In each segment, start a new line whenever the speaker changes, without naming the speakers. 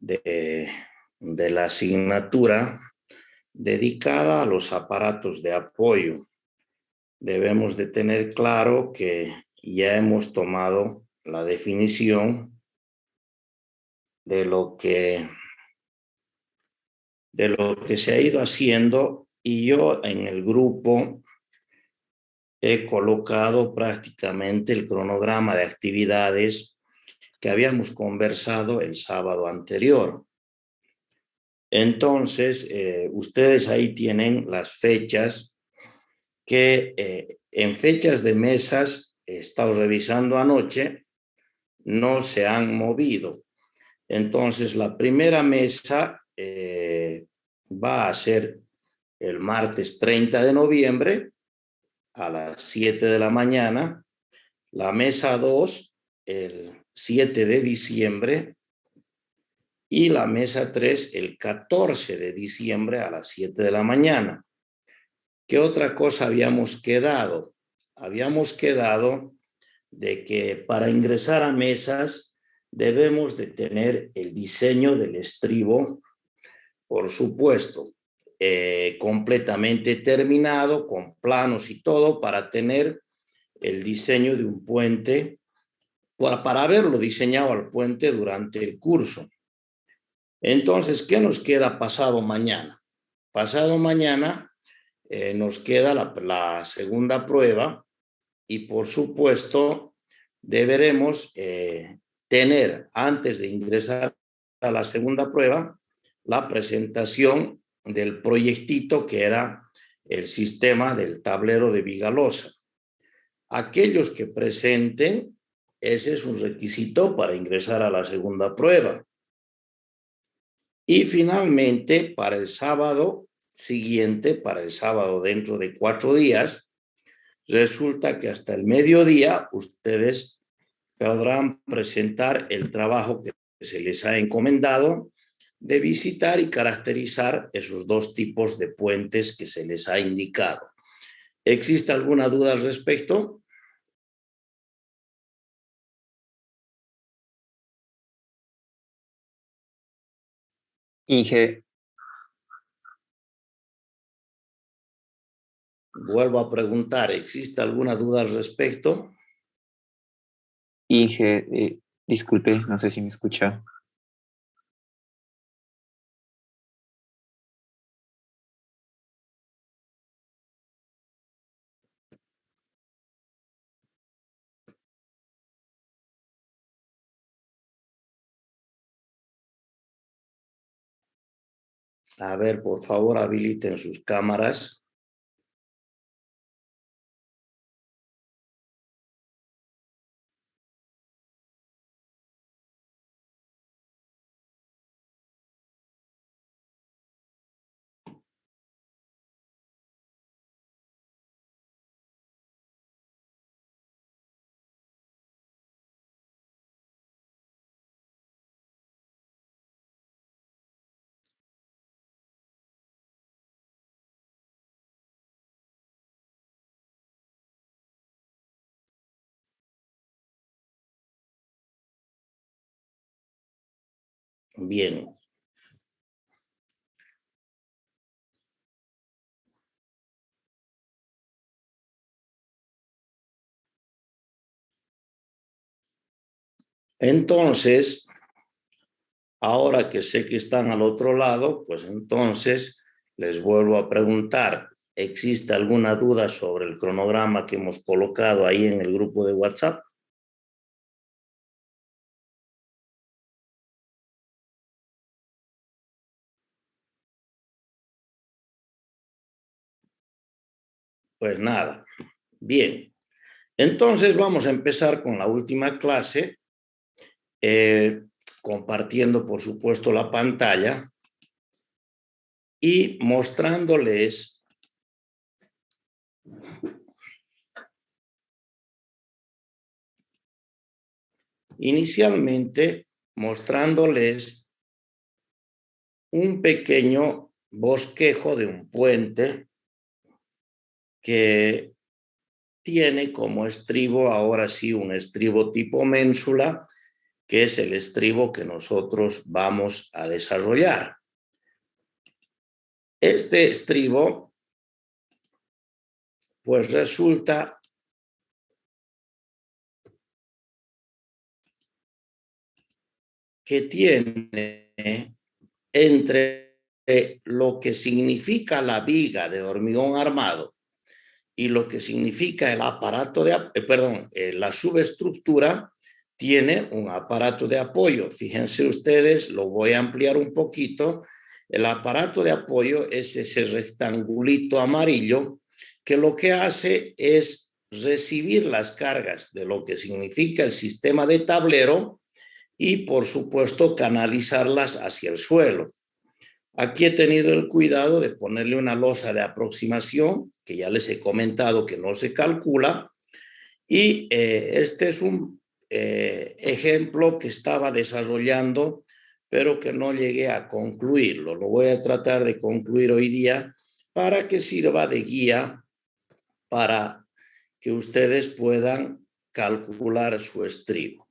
de la asignatura dedicada a los aparatos de apoyo. Debemos de tener claro que ya hemos tomado la definición de lo que se ha ido haciendo, y yo en el grupo he colocado prácticamente el cronograma de actividades que habíamos conversado el sábado anterior. Entonces, ustedes ahí tienen las fechas que en fechas de mesas he estado revisando anoche, no se han movido. Entonces, la primera mesa va a ser el martes 30 de noviembre a las 7 de la mañana. La mesa 2, el 7 de diciembre. Y la mesa 3, el 14 de diciembre a las 7 de la mañana. ¿Qué otra cosa habíamos quedado? Habíamos quedado de que para ingresar a mesas debemos de tener el diseño del estribo, por supuesto, completamente terminado, con planos y todo, para tener el diseño de un puente, para haberlo diseñado al puente durante el curso. Entonces, ¿qué nos queda pasado mañana? Pasado mañana nos queda la segunda prueba, y por supuesto deberemos tener, antes de ingresar a la segunda prueba, la presentación del proyectito que era el sistema del tablero de Vigalosa. Aquellos que presenten, ese es un requisito para ingresar a la segunda prueba. Y finalmente, para el sábado siguiente, para el sábado dentro de 4 días, resulta que hasta el mediodía ustedes podrán presentar el trabajo que se les ha encomendado de visitar y caracterizar esos 2 tipos de puentes que se les ha indicado. ¿Existe alguna duda al respecto?
Inge,
Vuelvo a preguntar, ¿existe alguna duda al respecto?
Disculpe, no sé si me escucha.
A ver, por favor, habiliten sus cámaras. Bien. Entonces, ahora que sé que están al otro lado, pues entonces les vuelvo a preguntar, ¿existe alguna duda sobre el cronograma que hemos colocado ahí en el grupo de WhatsApp? Pues nada. Bien. Entonces vamos a empezar con la última clase, compartiendo por supuesto la pantalla y mostrándoles inicialmente un pequeño bosquejo de un puente que tiene como estribo, ahora sí, un estribo tipo ménsula, que es el estribo que nosotros vamos a desarrollar. Este estribo, pues resulta que tiene entre lo que significa la viga de hormigón armado y lo que significa el aparato de, la subestructura, tiene un aparato de apoyo. Fíjense ustedes, lo voy a ampliar un poquito. El aparato de apoyo es ese rectangulito amarillo que lo que hace es recibir las cargas de lo que significa el sistema de tablero y, por supuesto, canalizarlas hacia el suelo. Aquí he tenido el cuidado de ponerle una losa de aproximación, que ya les he comentado que no se calcula, y este es un ejemplo que estaba desarrollando, pero que no llegué a concluirlo. Lo voy a tratar de concluir hoy día para que sirva de guía para que ustedes puedan calcular su estribo.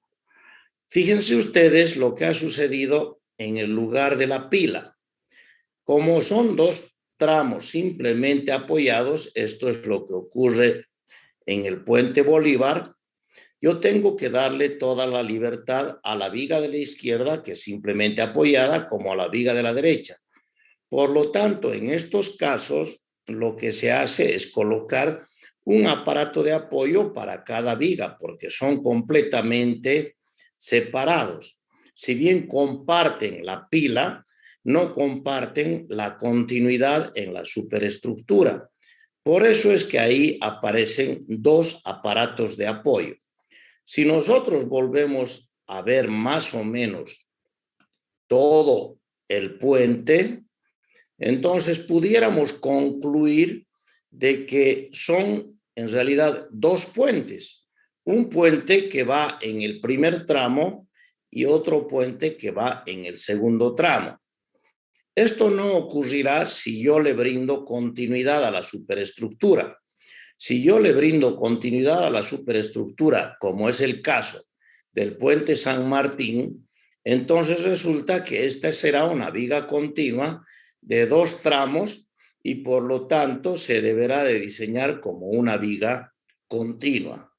Fíjense ustedes lo que ha sucedido en el lugar de la pila. Como son dos tramos simplemente apoyados, esto es lo que ocurre en el puente Bolívar, yo tengo que darle toda la libertad a la viga de la izquierda, que es simplemente apoyada, como a la viga de la derecha. Por lo tanto, en estos casos, lo que se hace es colocar un aparato de apoyo para cada viga, porque son completamente separados. Si bien comparten la pila, no comparten la continuidad en la superestructura. Por eso es que ahí aparecen dos aparatos de apoyo. Si nosotros volvemos a ver más o menos todo el puente, entonces pudiéramos concluir de que son en realidad dos puentes. Un puente que va en el primer tramo y otro puente que va en el segundo tramo. Esto no ocurrirá si yo le brindo continuidad a la superestructura. Si yo le brindo continuidad a la superestructura, como es el caso del puente San Martín, entonces resulta que esta será una viga continua de dos tramos y por lo tanto se deberá de diseñar como una viga continua.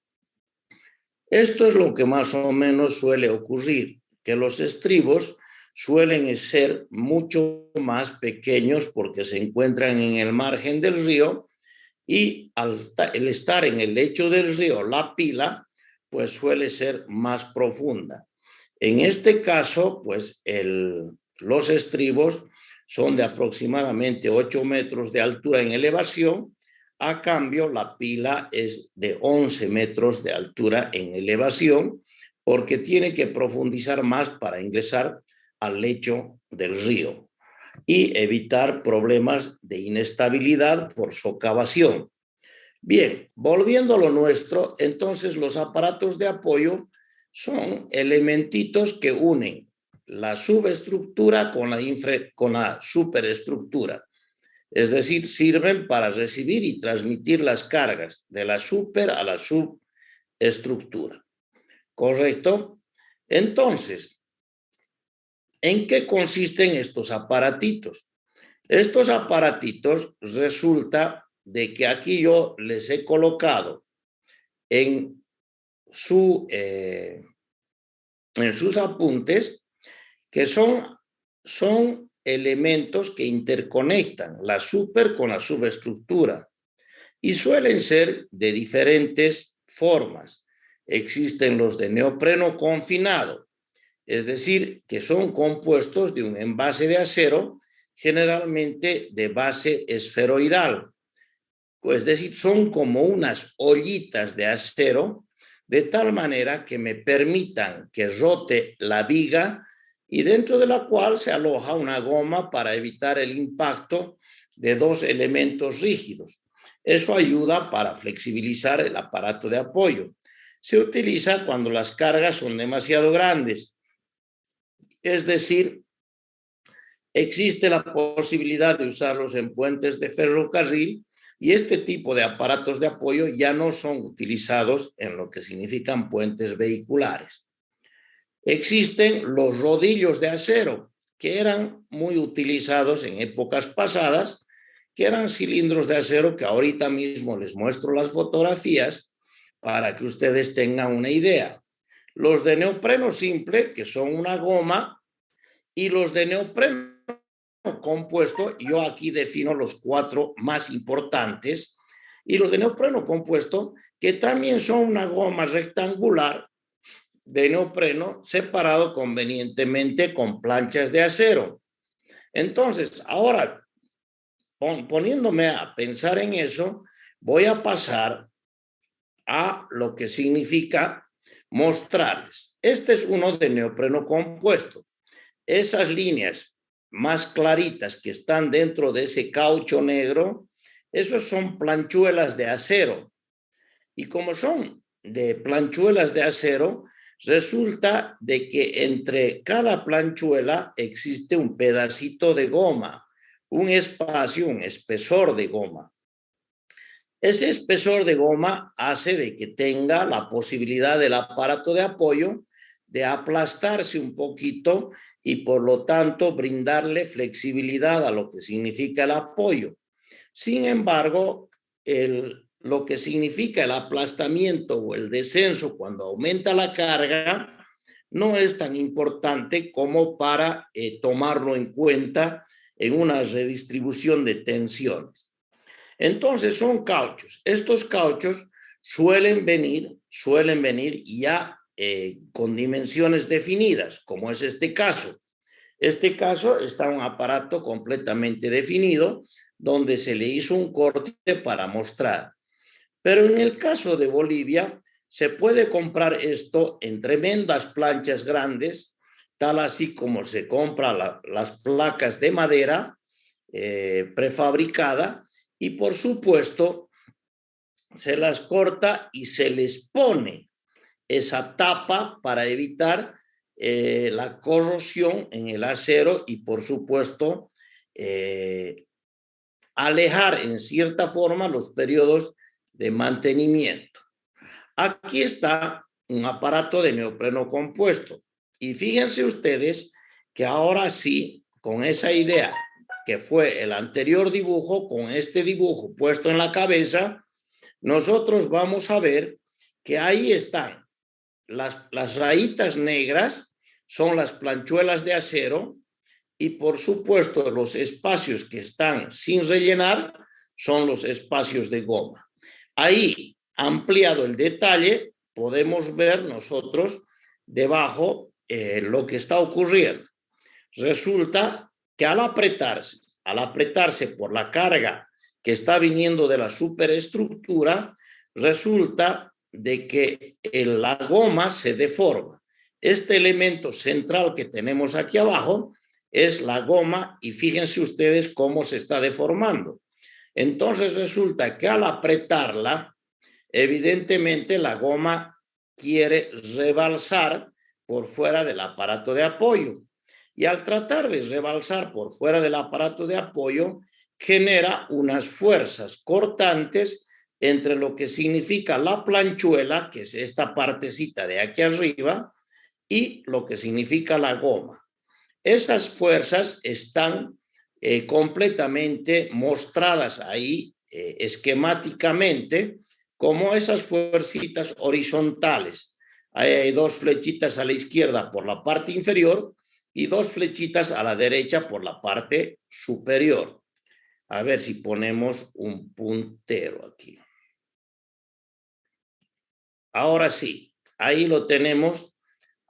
Esto es lo que más o menos suele ocurrir, que los estribos suelen ser mucho más pequeños porque se encuentran en el margen del río y al estar en el lecho del río, la pila, pues suele ser más profunda. En este caso, pues los estribos son de aproximadamente 8 metros de altura en elevación. A cambio, la pila es de 11 metros de altura en elevación porque tiene que profundizar más para ingresar al lecho del río y evitar problemas de inestabilidad por socavación. Bien, volviendo a lo nuestro, entonces los aparatos de apoyo son elementitos que unen la subestructura con la superestructura. Es decir, sirven para recibir y transmitir las cargas de la super a la subestructura. ¿Correcto? Entonces, ¿en qué consisten estos aparatitos? Estos aparatitos resulta de que aquí yo les he colocado en sus apuntes que son elementos que interconectan la super con la subestructura y suelen ser de diferentes formas. Existen los de neopreno confinado, es decir, que son compuestos de un envase de acero, generalmente de base esferoidal. Es decir, son como unas ollitas de acero, de tal manera que me permitan que rote la viga y dentro de la cual se aloja una goma para evitar el impacto de dos elementos rígidos. Eso ayuda para flexibilizar el aparato de apoyo. Se utiliza cuando las cargas son demasiado grandes. Es decir, existe la posibilidad de usarlos en puentes de ferrocarril y este tipo de aparatos de apoyo ya no son utilizados en lo que significan puentes vehiculares. Existen los rodillos de acero, que eran muy utilizados en épocas pasadas, que eran cilindros de acero que ahorita mismo les muestro las fotografías para que ustedes tengan una idea. Los de neopreno simple, que son una goma, y los de neopreno compuesto, yo aquí defino los 4 más importantes, y los de neopreno compuesto, que también son una goma rectangular de neopreno separado convenientemente con planchas de acero. Entonces, ahora, poniéndome a pensar en eso, voy a pasar a lo que significa mostrarles. Este es uno de neopreno compuesto. Esas líneas más claritas que están dentro de ese caucho negro, esos son planchuelas de acero. Y como son de planchuelas de acero, resulta de que entre cada planchuela existe un pedacito de goma, un espacio, un espesor de goma. Ese espesor de goma hace de que tenga la posibilidad del aparato de apoyo de aplastarse un poquito y por lo tanto brindarle flexibilidad a lo que significa el apoyo. Sin embargo, lo que significa el aplastamiento o el descenso cuando aumenta la carga no es tan importante como para tomarlo en cuenta en una redistribución de tensiones. Entonces son cauchos. Estos cauchos suelen venir ya con dimensiones definidas, como es este caso. Este caso está un aparato completamente definido donde se le hizo un corte para mostrar. Pero en el caso de Bolivia, se puede comprar esto en tremendas planchas grandes, tal así como se compra las placas de madera prefabricada, y por supuesto se las corta y se les pone esa tapa para evitar la corrosión en el acero y por supuesto alejar en cierta forma los periodos de mantenimiento. Aquí está un aparato de neopreno compuesto y fíjense ustedes que ahora sí, con esa idea que fue el anterior dibujo, con este dibujo puesto en la cabeza, nosotros vamos a ver que ahí están las rayitas negras, son las planchuelas de acero, y por supuesto los espacios que están sin rellenar son los espacios de goma. Ahí, ampliado el detalle, podemos ver nosotros debajo lo que está ocurriendo. Resulta que al apretarse por la carga que está viniendo de la superestructura, resulta de que la goma se deforma. Este elemento central que tenemos aquí abajo es la goma y fíjense ustedes cómo se está deformando. Entonces resulta que al apretarla, evidentemente la goma quiere rebalsar por fuera del aparato de apoyo. Y al tratar de rebalsar por fuera del aparato de apoyo, genera unas fuerzas cortantes entre lo que significa la planchuela, que es esta partecita de aquí arriba, y lo que significa la goma. Esas fuerzas están completamente mostradas ahí esquemáticamente como esas fuercitas horizontales. Ahí hay 2 flechitas a la izquierda por la parte inferior y 2 flechitas a la derecha por la parte superior. A ver si ponemos un puntero aquí. Ahora sí, ahí lo tenemos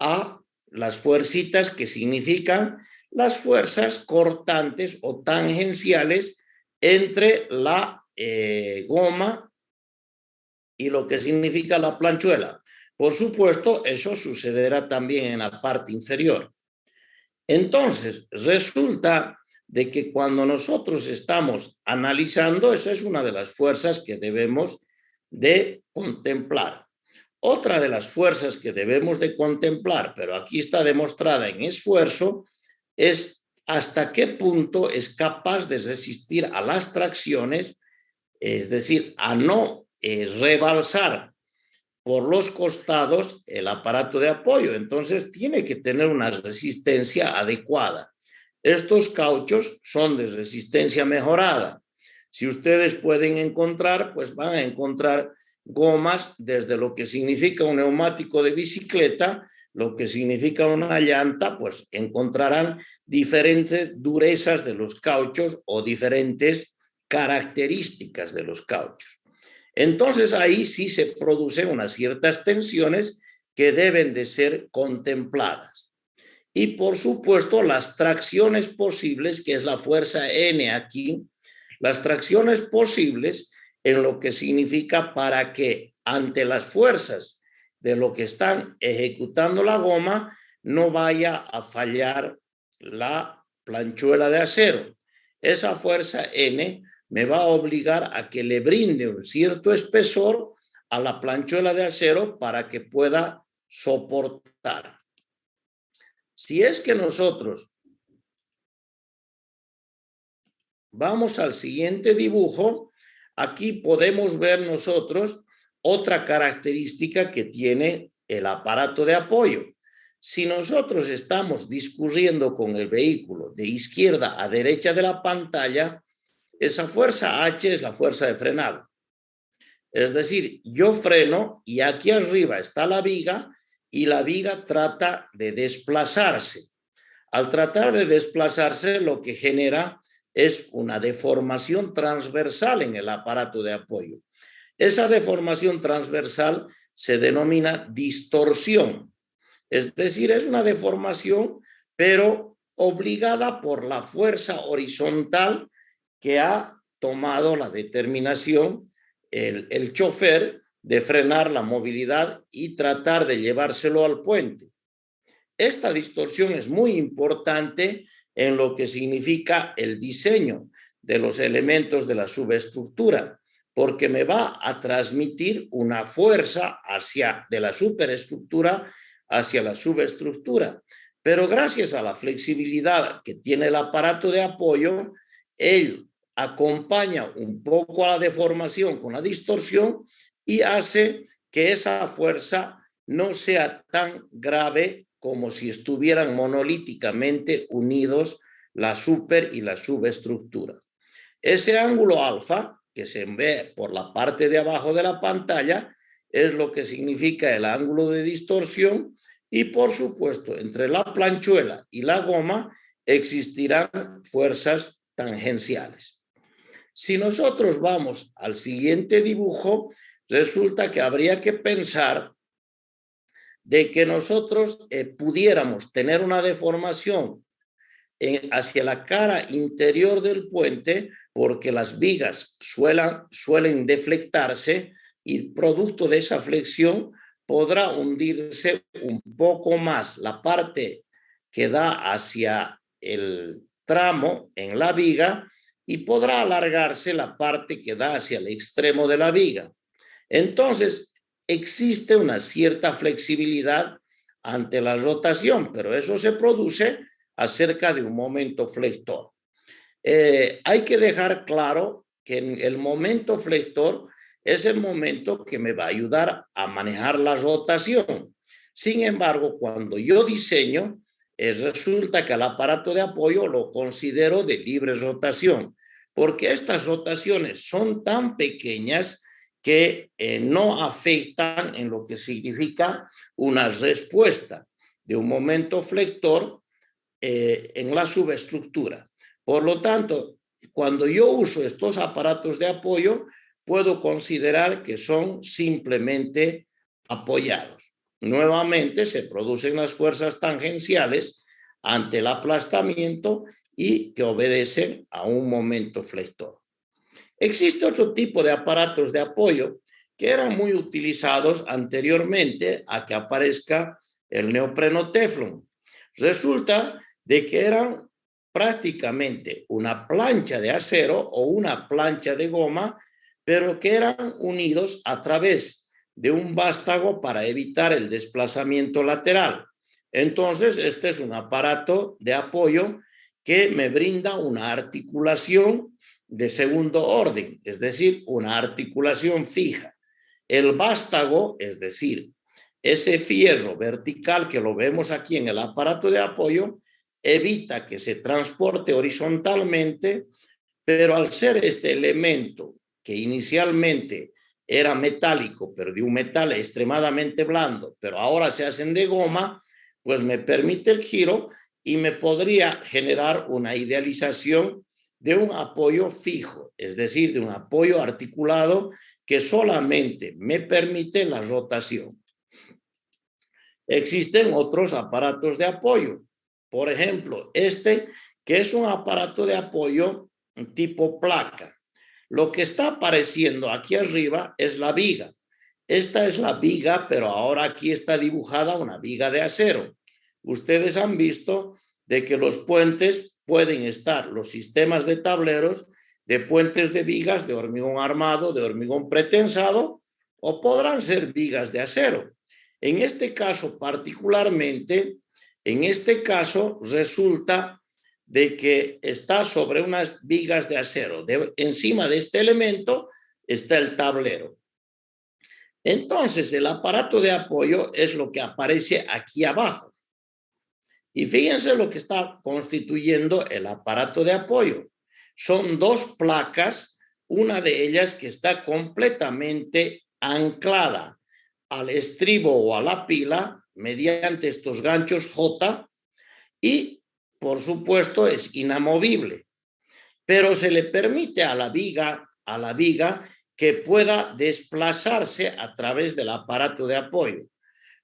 a las fuercitas que significan las fuerzas cortantes o tangenciales entre la goma y lo que significa la planchuela. Por supuesto, eso sucederá también en la parte inferior. Entonces, resulta de que cuando nosotros estamos analizando, esa es una de las fuerzas que debemos de contemplar. Otra de las fuerzas que debemos de contemplar, pero aquí está demostrada en esfuerzo, es hasta qué punto es capaz de resistir a las tracciones, es decir, a no rebalsar por los costados el aparato de apoyo. Entonces tiene que tener una resistencia adecuada. Estos cauchos son de resistencia mejorada. Si ustedes pueden encontrar, pues van a encontrar gomas desde lo que significa un neumático de bicicleta, lo que significa una llanta, pues encontrarán diferentes durezas de los cauchos o diferentes características de los cauchos. Entonces ahí sí se producen unas ciertas tensiones que deben de ser contempladas. Y por supuesto las tracciones posibles, que es la fuerza N aquí, las tracciones posibles en lo que significa para que ante las fuerzas de lo que están ejecutando la goma no vaya a fallar la planchuela de acero. Esa fuerza N me va a obligar a que le brinde un cierto espesor a la planchuela de acero para que pueda soportar. Si es que nosotros vamos al siguiente dibujo, aquí podemos ver nosotros otra característica que tiene el aparato de apoyo. Si nosotros estamos discurriendo con el vehículo de izquierda a derecha de la pantalla, esa fuerza H es la fuerza de frenado. Es decir, yo freno y aquí arriba está la viga y la viga trata de desplazarse. Al tratar de desplazarse, lo que genera es una deformación transversal en el aparato de apoyo. Esa deformación transversal se denomina distorsión. Es decir, es una deformación, pero obligada por la fuerza horizontal que ha tomado la determinación el chofer de frenar la movilidad y tratar de llevárselo al puente. Esta distorsión es muy importante en lo que significa el diseño de los elementos de la subestructura, porque me va a transmitir una fuerza de la superestructura hacia la subestructura. Pero gracias a la flexibilidad que tiene el aparato de apoyo, él acompaña un poco a la deformación con la distorsión y hace que esa fuerza no sea tan grave como si estuvieran monolíticamente unidos la super y la subestructura. Ese ángulo alfa, que se ve por la parte de abajo de la pantalla, es lo que significa el ángulo de distorsión y, por supuesto, entre la planchuela y la goma existirán fuerzas tangenciales. Si nosotros vamos al siguiente dibujo, resulta que habría que pensar de que nosotros pudiéramos tener una deformación hacia la cara interior del puente porque las vigas suelen deflectarse y producto de esa flexión podrá hundirse un poco más la parte que da hacia el tramo en la viga y podrá alargarse la parte que da hacia el extremo de la viga. Entonces, existe una cierta flexibilidad ante la rotación, pero eso se produce acerca de un momento flector. Hay que dejar claro que el momento flector es el momento que me va a ayudar a manejar la rotación. Sin embargo, cuando yo diseño, resulta que el aparato de apoyo lo considero de libre rotación, porque estas rotaciones son tan pequeñas que no afectan en lo que significa una respuesta de un momento flector en la subestructura. Por lo tanto, cuando yo uso estos aparatos de apoyo, puedo considerar que son simplemente apoyados. Nuevamente se producen las fuerzas tangenciales ante el aplastamiento y que obedecen a un momento flector. Existe otro tipo de aparatos de apoyo que eran muy utilizados anteriormente a que aparezca el neopreno teflón. Resulta de que eran prácticamente una plancha de acero o una plancha de goma, pero que eran unidos a través de un vástago para evitar el desplazamiento lateral. Entonces, este es un aparato de apoyo que me brinda una articulación de segundo orden, es decir, una articulación fija. El vástago, es decir, ese fierro vertical que lo vemos aquí en el aparato de apoyo, evita que se transporte horizontalmente, pero al ser este elemento que inicialmente era metálico, pero de un metal extremadamente blando, pero ahora se hacen de goma, pues me permite el giro y me podría generar una idealización de un apoyo fijo, es decir, de un apoyo articulado que solamente me permite la rotación. Existen otros aparatos de apoyo. Por ejemplo, este, que es un aparato de apoyo tipo placa. Lo que está apareciendo aquí arriba es la viga. Esta es la viga, pero ahora aquí está dibujada una viga de acero. Ustedes han visto de que los puentes pueden estar, los sistemas de tableros, de puentes de vigas de hormigón armado, de hormigón pretensado, o podrán ser vigas de acero. En este caso particularmente, en este caso resulta de que está sobre unas vigas de acero. Encima de este elemento está el tablero. Entonces, el aparato de apoyo es lo que aparece aquí abajo. Y fíjense lo que está constituyendo el aparato de apoyo. Son dos placas, una de ellas que está completamente anclada al estribo o a la pila mediante estos ganchos J y, por supuesto, es inamovible. Pero se le permite a la viga que pueda desplazarse a través del aparato de apoyo.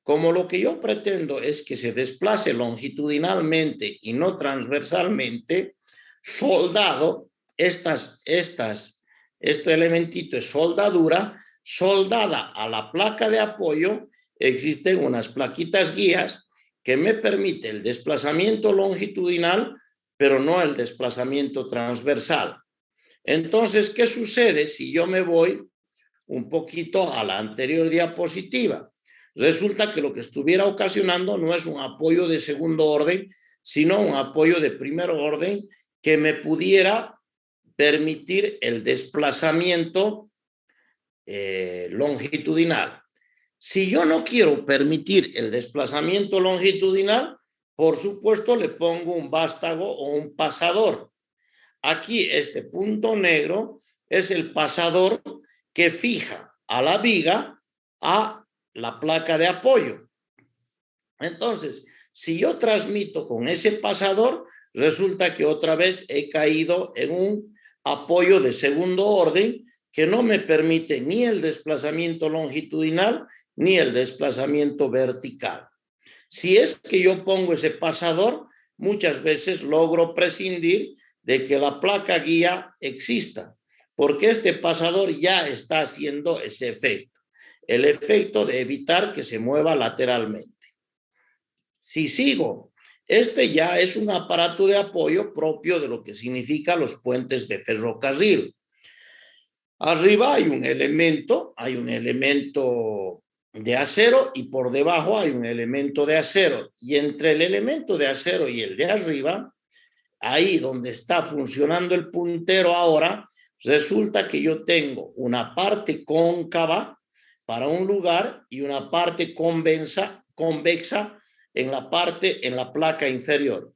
Como lo que yo pretendo es que se desplace longitudinalmente y no transversalmente, soldado, este elementito es soldadura, soldada a la placa de apoyo, existen unas plaquitas guías que me permiten el desplazamiento longitudinal, pero no el desplazamiento transversal. Entonces, ¿qué sucede si yo me voy un poquito a la anterior diapositiva? Resulta que lo que estuviera ocasionando no es un apoyo de segundo orden, sino un apoyo de primer orden que me pudiera permitir el desplazamiento longitudinal. Si yo no quiero permitir el desplazamiento longitudinal, por supuesto le pongo un vástago o un pasador. Aquí este punto negro es el pasador que fija a la viga a la placa de apoyo. Entonces, si yo transmito con ese pasador, resulta que otra vez he caído en un apoyo de segundo orden que no me permite ni el desplazamiento longitudinal ni el desplazamiento vertical. Si es que yo pongo ese pasador, muchas veces logro prescindir de que la placa guía exista, porque este pasador ya está haciendo ese efecto, el efecto de evitar que se mueva lateralmente. Si sigo, este ya es un aparato de apoyo propio de lo que significa los puentes de ferrocarril. Arriba hay un elemento de acero y por debajo hay un elemento de acero. Y entre el elemento de acero y el de arriba, ahí donde está funcionando el puntero ahora, resulta que yo tengo una parte cóncava para un lugar y una parte convexa en la placa inferior.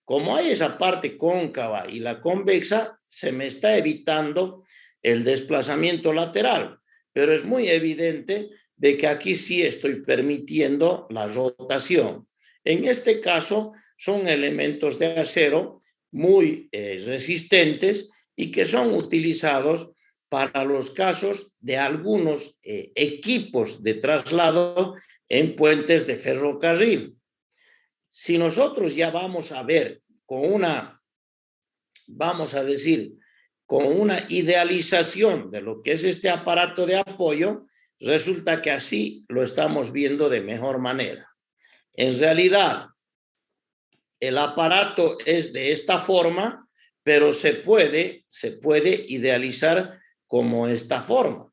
Como hay esa parte cóncava y la convexa, se me está evitando el desplazamiento lateral, pero es muy evidente de que aquí sí estoy permitiendo la rotación. En este caso, son elementos de acero muy resistentes y que son utilizados para los casos de algunos equipos de traslado en puentes de ferrocarril. Si nosotros ya vamos a ver con una, vamos a decir, con una idealización de lo que es este aparato de apoyo, resulta que así lo estamos viendo de mejor manera. En realidad, el aparato es de esta forma, pero se puede idealizar como esta forma.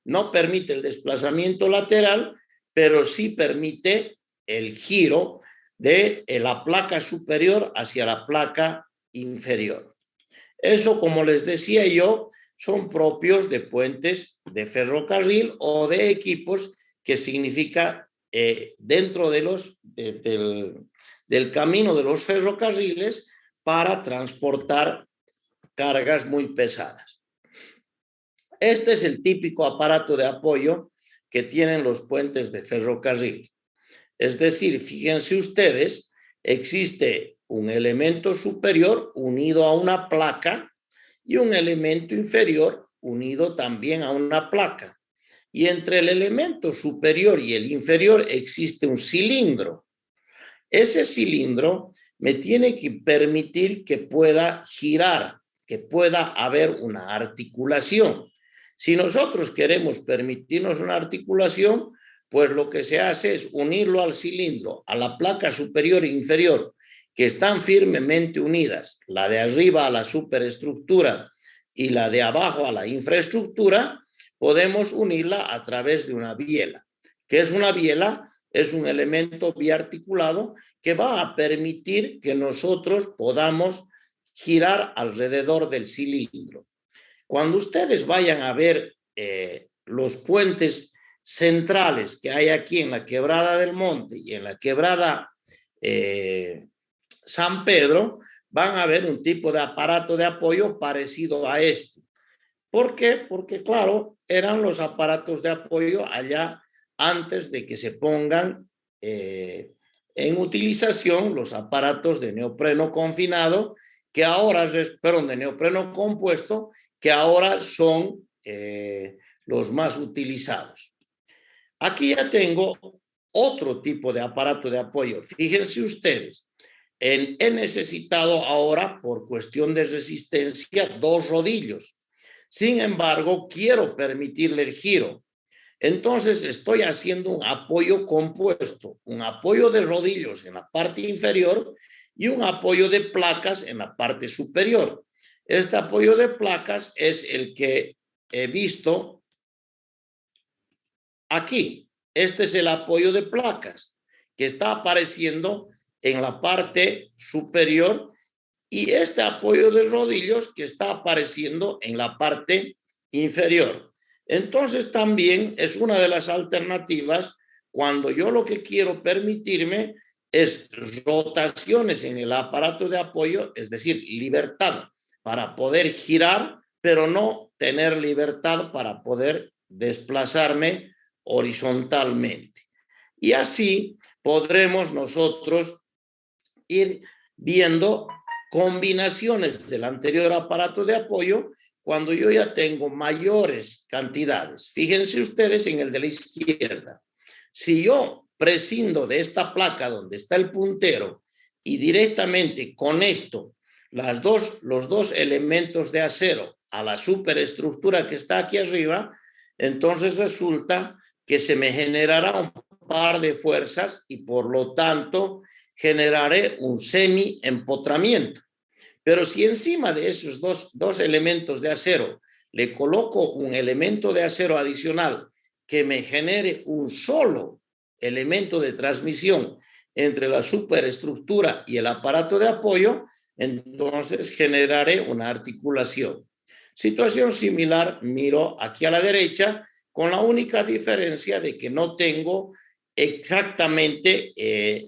No permite el desplazamiento lateral, pero sí permite el giro de la placa superior hacia la placa inferior. Eso, como les decía yo, son propios de puentes de ferrocarril o de equipos que significa dentro de del camino de los ferrocarriles para transportar cargas muy pesadas. Este es el típico aparato de apoyo que tienen los puentes de ferrocarril. Es decir, fíjense ustedes, existe un elemento superior unido a una placa y un elemento inferior unido también a una placa. Y entre el elemento superior y el inferior existe un cilindro. Ese cilindro me tiene que permitir que pueda girar, que pueda haber una articulación. Si nosotros queremos permitirnos una articulación, pues lo que se hace es unirlo al cilindro, a la placa superior e inferior, que están firmemente unidas, la de arriba a la superestructura y la de abajo a la infraestructura, podemos unirla a través de una biela. ¿Qué es una biela? Es un elemento biarticulado que va a permitir que nosotros podamos girar alrededor del cilindro. Cuando ustedes vayan a ver los puentes centrales que hay aquí en la Quebrada del Monte y en la Quebrada San Pedro, van a ver un tipo de aparato de apoyo parecido a este. ¿Por qué? Porque, claro, eran los aparatos de apoyo allá antes de que se pongan en utilización los aparatos de neopreno confinado, que ahora, perdón, de neopreno compuesto, que ahora son los más utilizados. Aquí ya tengo otro tipo de aparato de apoyo. Fíjense ustedes, he necesitado ahora, por cuestión de resistencia, 2 rodillos. Sin embargo, quiero permitirle el giro. Entonces, estoy haciendo un apoyo compuesto, un apoyo de rodillos en la parte inferior y un apoyo de placas en la parte superior. Este apoyo de placas es el que he visto aquí. Este es el apoyo de placas que está apareciendo en la parte superior y este apoyo de rodillos que está apareciendo en la parte inferior. Entonces también es una de las alternativas cuando yo lo que quiero permitirme es rotaciones en el aparato de apoyo, es decir, libertad para poder girar, pero no tener libertad para poder desplazarme horizontalmente. Y así podremos nosotros ir viendo combinaciones del anterior aparato de apoyo cuando yo ya tengo mayores cantidades. Fíjense ustedes en el de la izquierda. Si yo prescindo de esta placa donde está el puntero y directamente conecto los dos elementos de acero a la superestructura que está aquí arriba, entonces resulta que se me generará un par de fuerzas y por lo tanto generaré un semi-empotramiento. Pero si encima de esos dos elementos de acero le coloco un elemento de acero adicional que me genere un solo elemento de transmisión entre la superestructura y el aparato de apoyo, entonces generaré una articulación. Situación similar, miro aquí a la derecha, con la única diferencia de que no tengo exactamente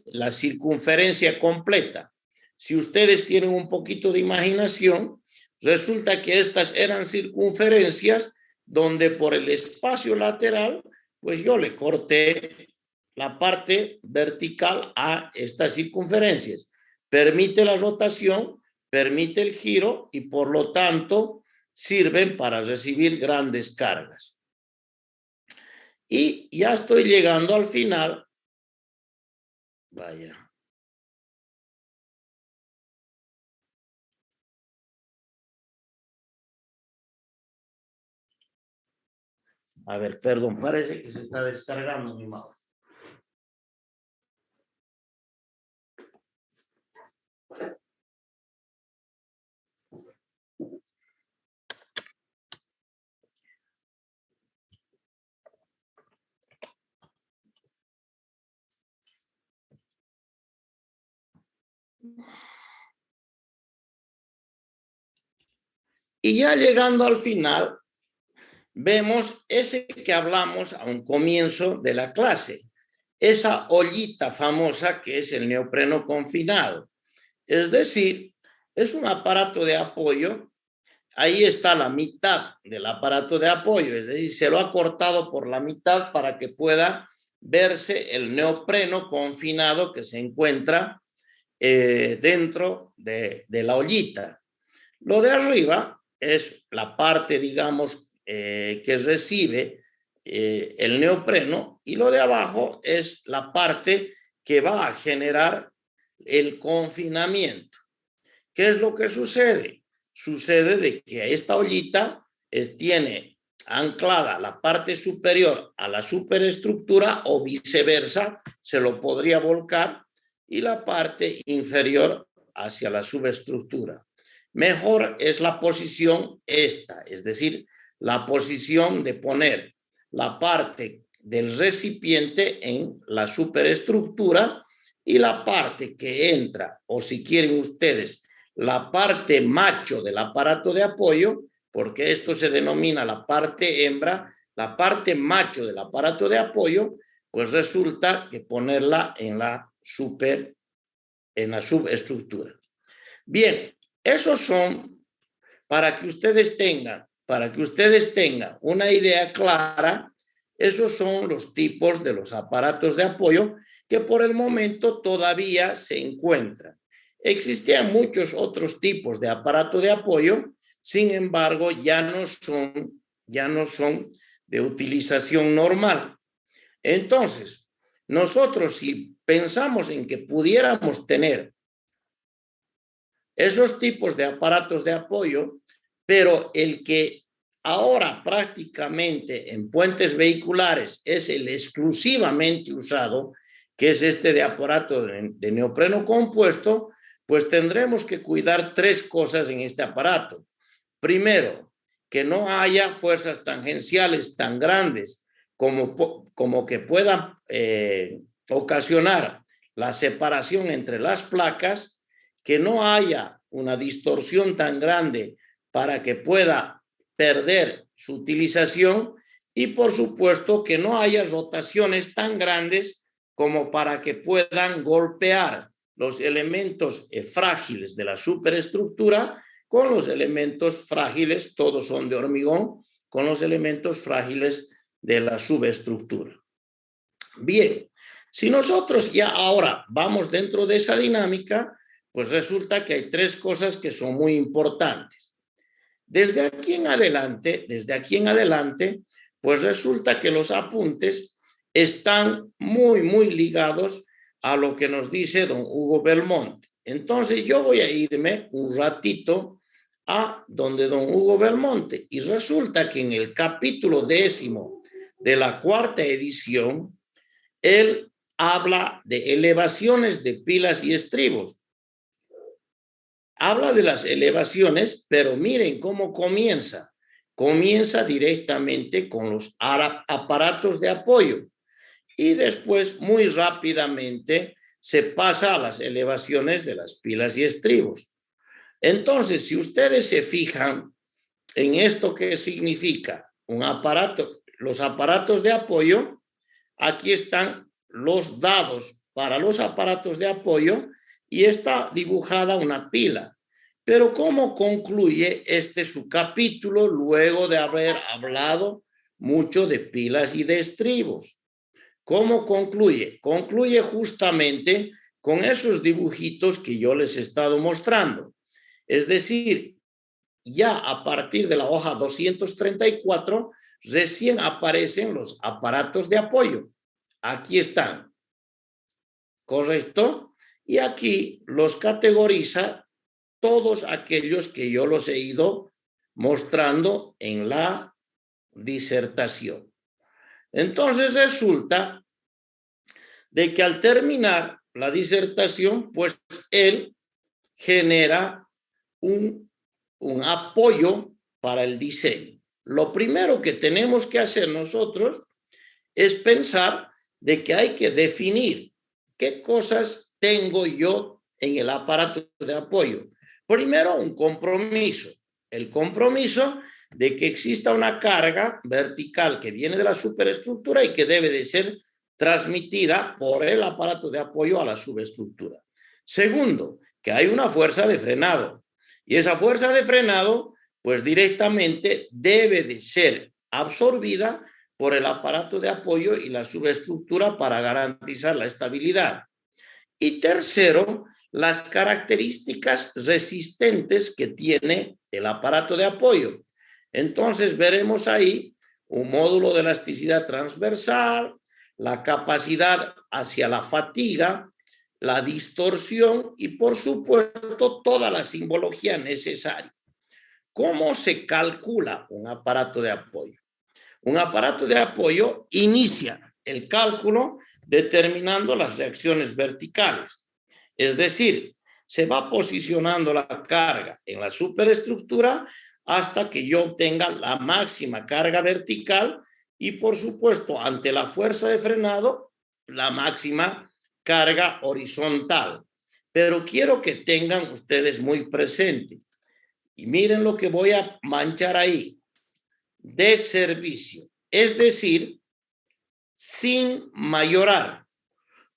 la circunferencia completa. Si ustedes tienen un poquito de imaginación, resulta que estas eran circunferencias donde por el espacio lateral, pues yo le corté la parte vertical a estas circunferencias. Permite la rotación, permite el giro y por lo tanto sirven para recibir grandes cargas. Y ya estoy llegando al final. Vaya. A ver, perdón, parece que se está descargando mi mouse. Y ya llegando al final, vemos ese que hablamos a un comienzo de la clase, esa ollita famosa que es el neopreno confinado. Es decir, es un aparato de apoyo. Ahí está la mitad del aparato de apoyo, es decir, se lo ha cortado por la mitad para que pueda verse el neopreno confinado que se encuentra dentro de la ollita. Lo de arriba es la parte, digamos, que recibe el neopreno, y lo de abajo es la parte que va a generar el confinamiento. ¿Qué es lo que sucede? Sucede de que esta ollita tiene anclada la parte superior a la superestructura, o viceversa, se lo podría volcar, y la parte inferior hacia la subestructura. Mejor es la posición esta, es decir, la posición de poner la parte del recipiente en la superestructura y la parte que entra, o si quieren ustedes, la parte macho del aparato de apoyo, porque esto se denomina la parte hembra, la parte macho del aparato de apoyo, pues resulta que ponerla en la subestructura. Bien, esos son para que ustedes tengan una idea clara. Esos son los tipos de los aparatos de apoyo que por el momento todavía se encuentran. Existían muchos otros tipos de aparato de apoyo, sin embargo, ya no son de utilización normal. Entonces, nosotros, si pensamos en que pudiéramos tener esos tipos de aparatos de apoyo, pero el que ahora prácticamente en puentes vehiculares es el exclusivamente usado, que es este de aparato de neopreno compuesto, pues tendremos que cuidar tres cosas en este aparato. Primero, que no haya fuerzas tangenciales tan grandes como que puedan ocasionar la separación entre las placas, que no haya una distorsión tan grande para que pueda perder su utilización, y por supuesto que no haya rotaciones tan grandes como para que puedan golpear los elementos frágiles de la superestructura con los elementos frágiles, todos son de hormigón, con los elementos frágiles de la subestructura. Bien, si nosotros ya ahora vamos dentro de esa dinámica, pues resulta que hay tres cosas que son muy importantes. Desde aquí en adelante, pues resulta que los apuntes están muy ligados a lo que nos dice don Hugo Belmonte. Entonces yo voy a irme un ratito a donde don Hugo Belmonte, y resulta que en el capítulo 10 de la cuarta edición, él habla de elevaciones de pilas y estribos. Habla de las elevaciones, pero miren cómo comienza. Comienza directamente con los aparatos de apoyo y después muy rápidamente se pasa a las elevaciones de las pilas y estribos. Entonces, si ustedes se fijan en esto que significa un aparato, los aparatos de apoyo, aquí están los dados para los aparatos de apoyo y está dibujada una pila. Pero ¿cómo concluye su capítulo luego de haber hablado mucho de pilas y de estribos? ¿Cómo concluye? Concluye justamente con esos dibujitos que yo les he estado mostrando. Es decir, ya a partir de la hoja 234, recién aparecen los aparatos de apoyo. Aquí están. ¿Correcto? Y aquí los categoriza todos aquellos que yo los he ido mostrando en la disertación. Entonces resulta de que al terminar la disertación, pues él genera un apoyo para el diseño. Lo primero que tenemos que hacer nosotros es pensar de que hay que definir qué cosas tengo yo en el aparato de apoyo. Primero, un compromiso. el compromiso de que exista una carga vertical que viene de la superestructura y que debe de ser transmitida por el aparato de apoyo a la subestructura. Segundo, que hay una fuerza de frenado y esa fuerza de frenado pues directamente debe de ser absorbida por el aparato de apoyo y la subestructura para garantizar la estabilidad. Y tercero, las características resistentes que tiene el aparato de apoyo. Entonces veremos ahí un módulo de elasticidad transversal, la capacidad hacia la fatiga, la distorsión y por supuesto toda la simbología necesaria. ¿Cómo se calcula un aparato de apoyo? Un aparato de apoyo inicia el cálculo determinando las reacciones verticales. Es decir, se va posicionando la carga en la superestructura hasta que yo obtenga la máxima carga vertical y, por supuesto, ante la fuerza de frenado, la máxima carga horizontal. Pero quiero que tengan ustedes muy presente. Y miren lo que voy a manchar ahí. De servicio. Es decir, sin mayorar.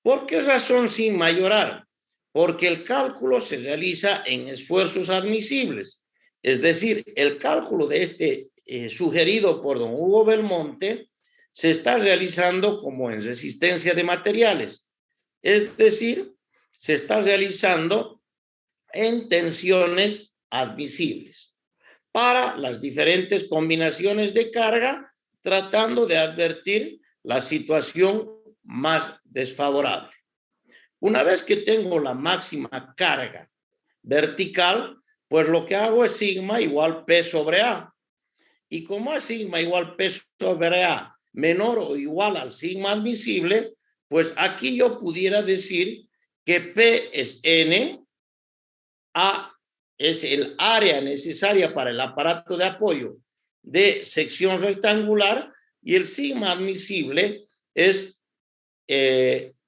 ¿Por qué razón sin mayorar? Porque el cálculo se realiza en esfuerzos admisibles. Es decir, el cálculo de este sugerido por don Hugo Belmonte se está realizando como en resistencia de materiales. Es decir, se está realizando en tensiones admisibles para las diferentes combinaciones de carga, tratando de advertir la situación más desfavorable. Una vez que tengo la máxima carga vertical, pues lo que hago es sigma igual P sobre A. Y como es sigma igual P sobre A menor o igual al sigma admisible, pues aquí yo pudiera decir que P es N, A es el área necesaria para el aparato de apoyo de sección rectangular y el sigma admisible es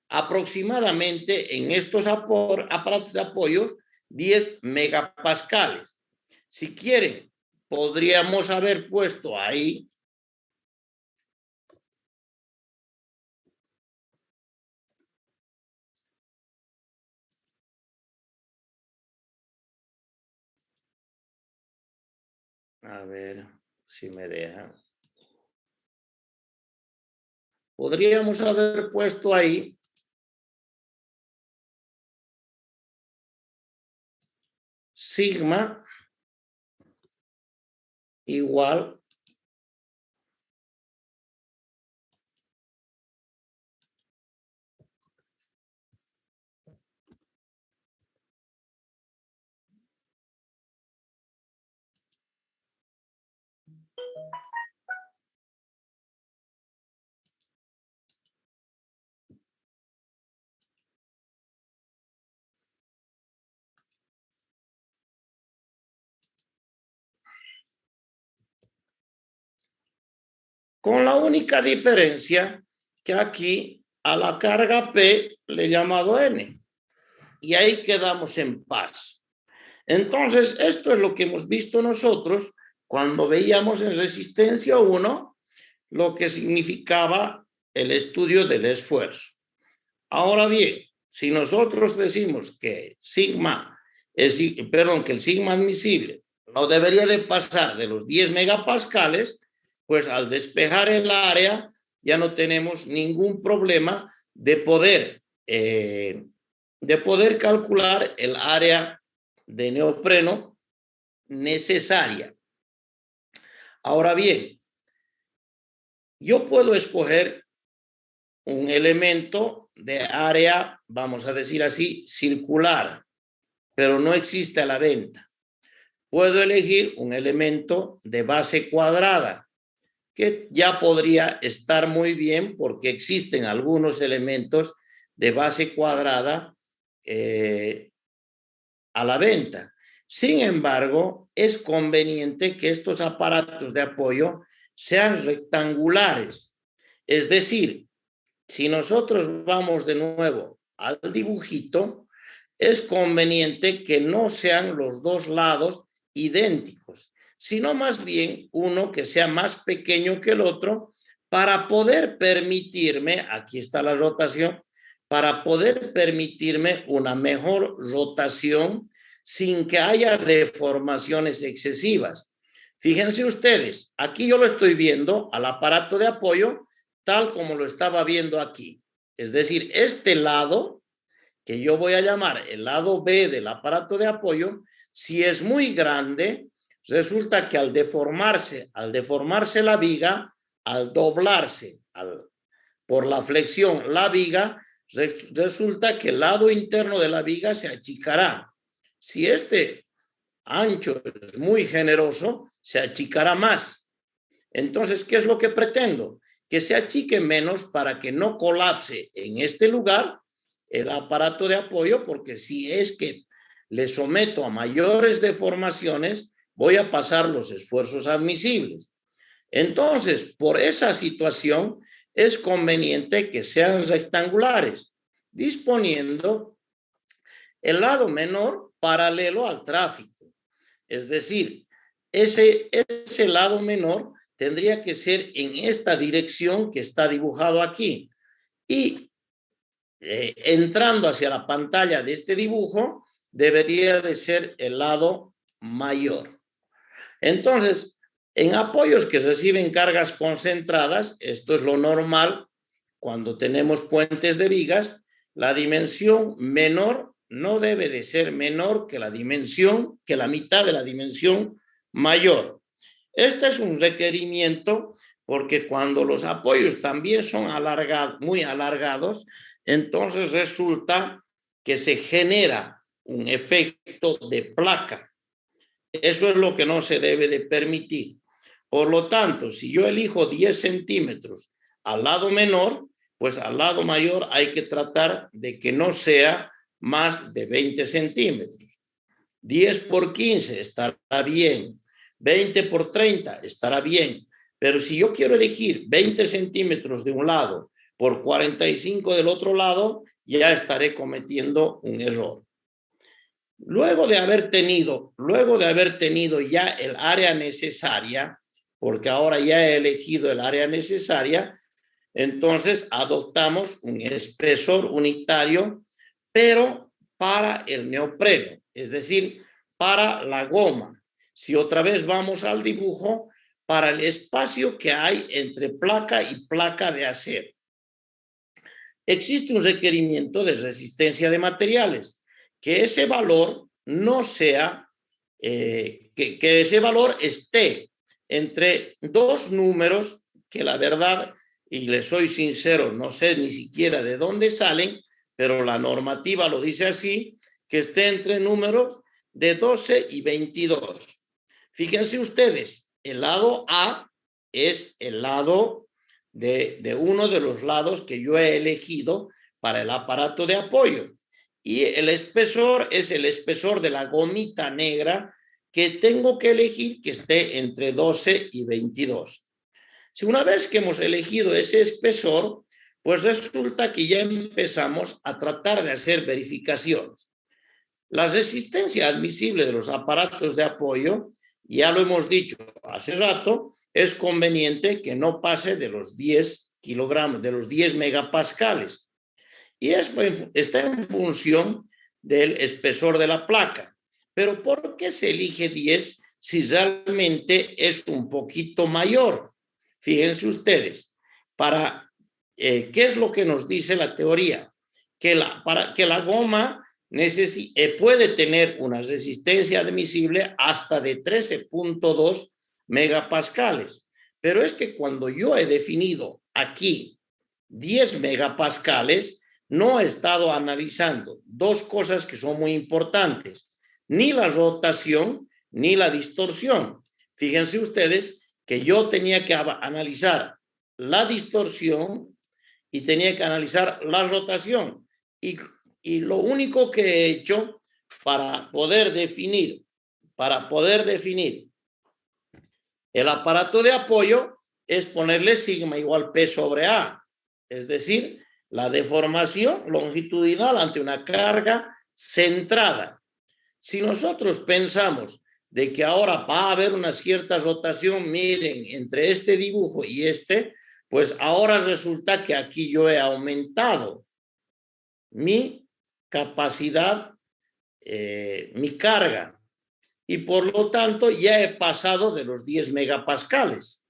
aproximadamente en estos aparatos de apoyo 10 megapascales. Si quieren, podríamos haber puesto ahí a ver si me deja. Podríamos haber puesto ahí sigma igual con la única diferencia que aquí a la carga P le he llamado N. Y ahí quedamos en paz. Entonces, esto es lo que hemos visto nosotros cuando veíamos en resistencia 1 lo que significaba el estudio del esfuerzo. Ahora bien, si nosotros decimos que sigma que el sigma admisible no debería de pasar de los 10 megapascales, pues al despejar el área ya no tenemos ningún problema de poder calcular el área de neopreno necesaria. Ahora bien, yo puedo escoger un elemento de área, vamos a decir así, circular, pero no existe a la venta. Puedo elegir un elemento de base cuadrada, que ya podría estar muy bien porque existen algunos elementos de base cuadrada a la venta. Sin embargo, es conveniente que estos aparatos de apoyo sean rectangulares. Es decir, si nosotros vamos de nuevo al dibujito, es conveniente que no sean los dos lados idénticos, sino más bien uno que sea más pequeño que el otro para poder permitirme, aquí está la rotación, para poder permitirme una mejor rotación sin que haya deformaciones excesivas. Fíjense ustedes, aquí yo lo estoy viendo al aparato de apoyo tal como lo estaba viendo aquí. Es decir, este lado, que yo voy a llamar el lado B del aparato de apoyo, si es muy grande, resulta que al deformarse la viga, al doblarse por la flexión la viga, resulta que el lado interno de la viga se achicará. Si este ancho es muy generoso, se achicará más. Entonces, ¿qué es lo que pretendo? Que se achique menos para que no colapse en este lugar el aparato de apoyo, porque si es que le someto a mayores deformaciones, voy a pasar los esfuerzos admisibles. Entonces, por esa situación, es conveniente que sean rectangulares, disponiendo el lado menor paralelo al tráfico. Es decir, ese lado menor tendría que ser en esta dirección que está dibujado aquí. Y entrando hacia la pantalla de este dibujo, debería de ser el lado mayor. Entonces, en apoyos que reciben cargas concentradas, esto es lo normal cuando tenemos puentes de vigas, la dimensión menor no debe de ser menor que la mitad de la dimensión mayor. Este es un requerimiento porque cuando los apoyos también son muy alargados, entonces resulta que se genera un efecto de placa. Eso es lo que no se debe de permitir. Por lo tanto, si yo elijo 10 centímetros al lado menor, pues al lado mayor hay que tratar de que no sea más de 20 centímetros. 10 por 15 estará bien, 20 por 30 estará bien, pero si yo quiero elegir 20 centímetros de un lado por 45 del otro lado, ya estaré cometiendo un error. Luego de haber tenido ya el área necesaria, porque ahora ya he elegido el área necesaria, entonces adoptamos un espesor unitario, pero para el neopreno, es decir, para la goma. Si otra vez vamos al dibujo, para el espacio que hay entre placa y placa de acero. Existe un requerimiento de resistencia de materiales, que ese valor no sea, que ese valor esté entre dos números que la verdad, y les soy sincero, no sé ni siquiera de dónde salen, pero la normativa lo dice así, que esté entre números de 12 y 22. Fíjense ustedes, el lado A es el lado de uno de los lados que yo he elegido para el aparato de apoyo. Y el espesor es el espesor de la gomita negra que tengo que elegir que esté entre 12 y 22. Si una vez que hemos elegido ese espesor, pues resulta que ya empezamos a tratar de hacer verificaciones. La resistencia admisible de los aparatos de apoyo, ya lo hemos dicho hace rato, es conveniente que no pase de los 10 kilogramos, de los 10 megapascales. Y eso está en función del espesor de la placa. Pero ¿por qué se elige 10 si realmente es un poquito mayor? Fíjense ustedes, ¿qué es lo que nos dice la teoría? Para que la goma puede tener una resistencia admisible hasta de 13.2 megapascales. Pero es que cuando yo he definido aquí 10 megapascales, no he estado analizando dos cosas que son muy importantes, ni la rotación ni la distorsión. Fíjense ustedes que yo tenía que analizar la distorsión y tenía que analizar la rotación. Y lo único que he hecho para poder definir el aparato de apoyo es ponerle sigma igual P sobre A, es decir, la deformación longitudinal ante una carga centrada. Si nosotros pensamos de que ahora va a haber una cierta rotación, miren, entre este dibujo y este, pues ahora resulta que aquí yo he aumentado mi capacidad, mi carga, y por lo tanto ya he pasado de los 10 megapascales.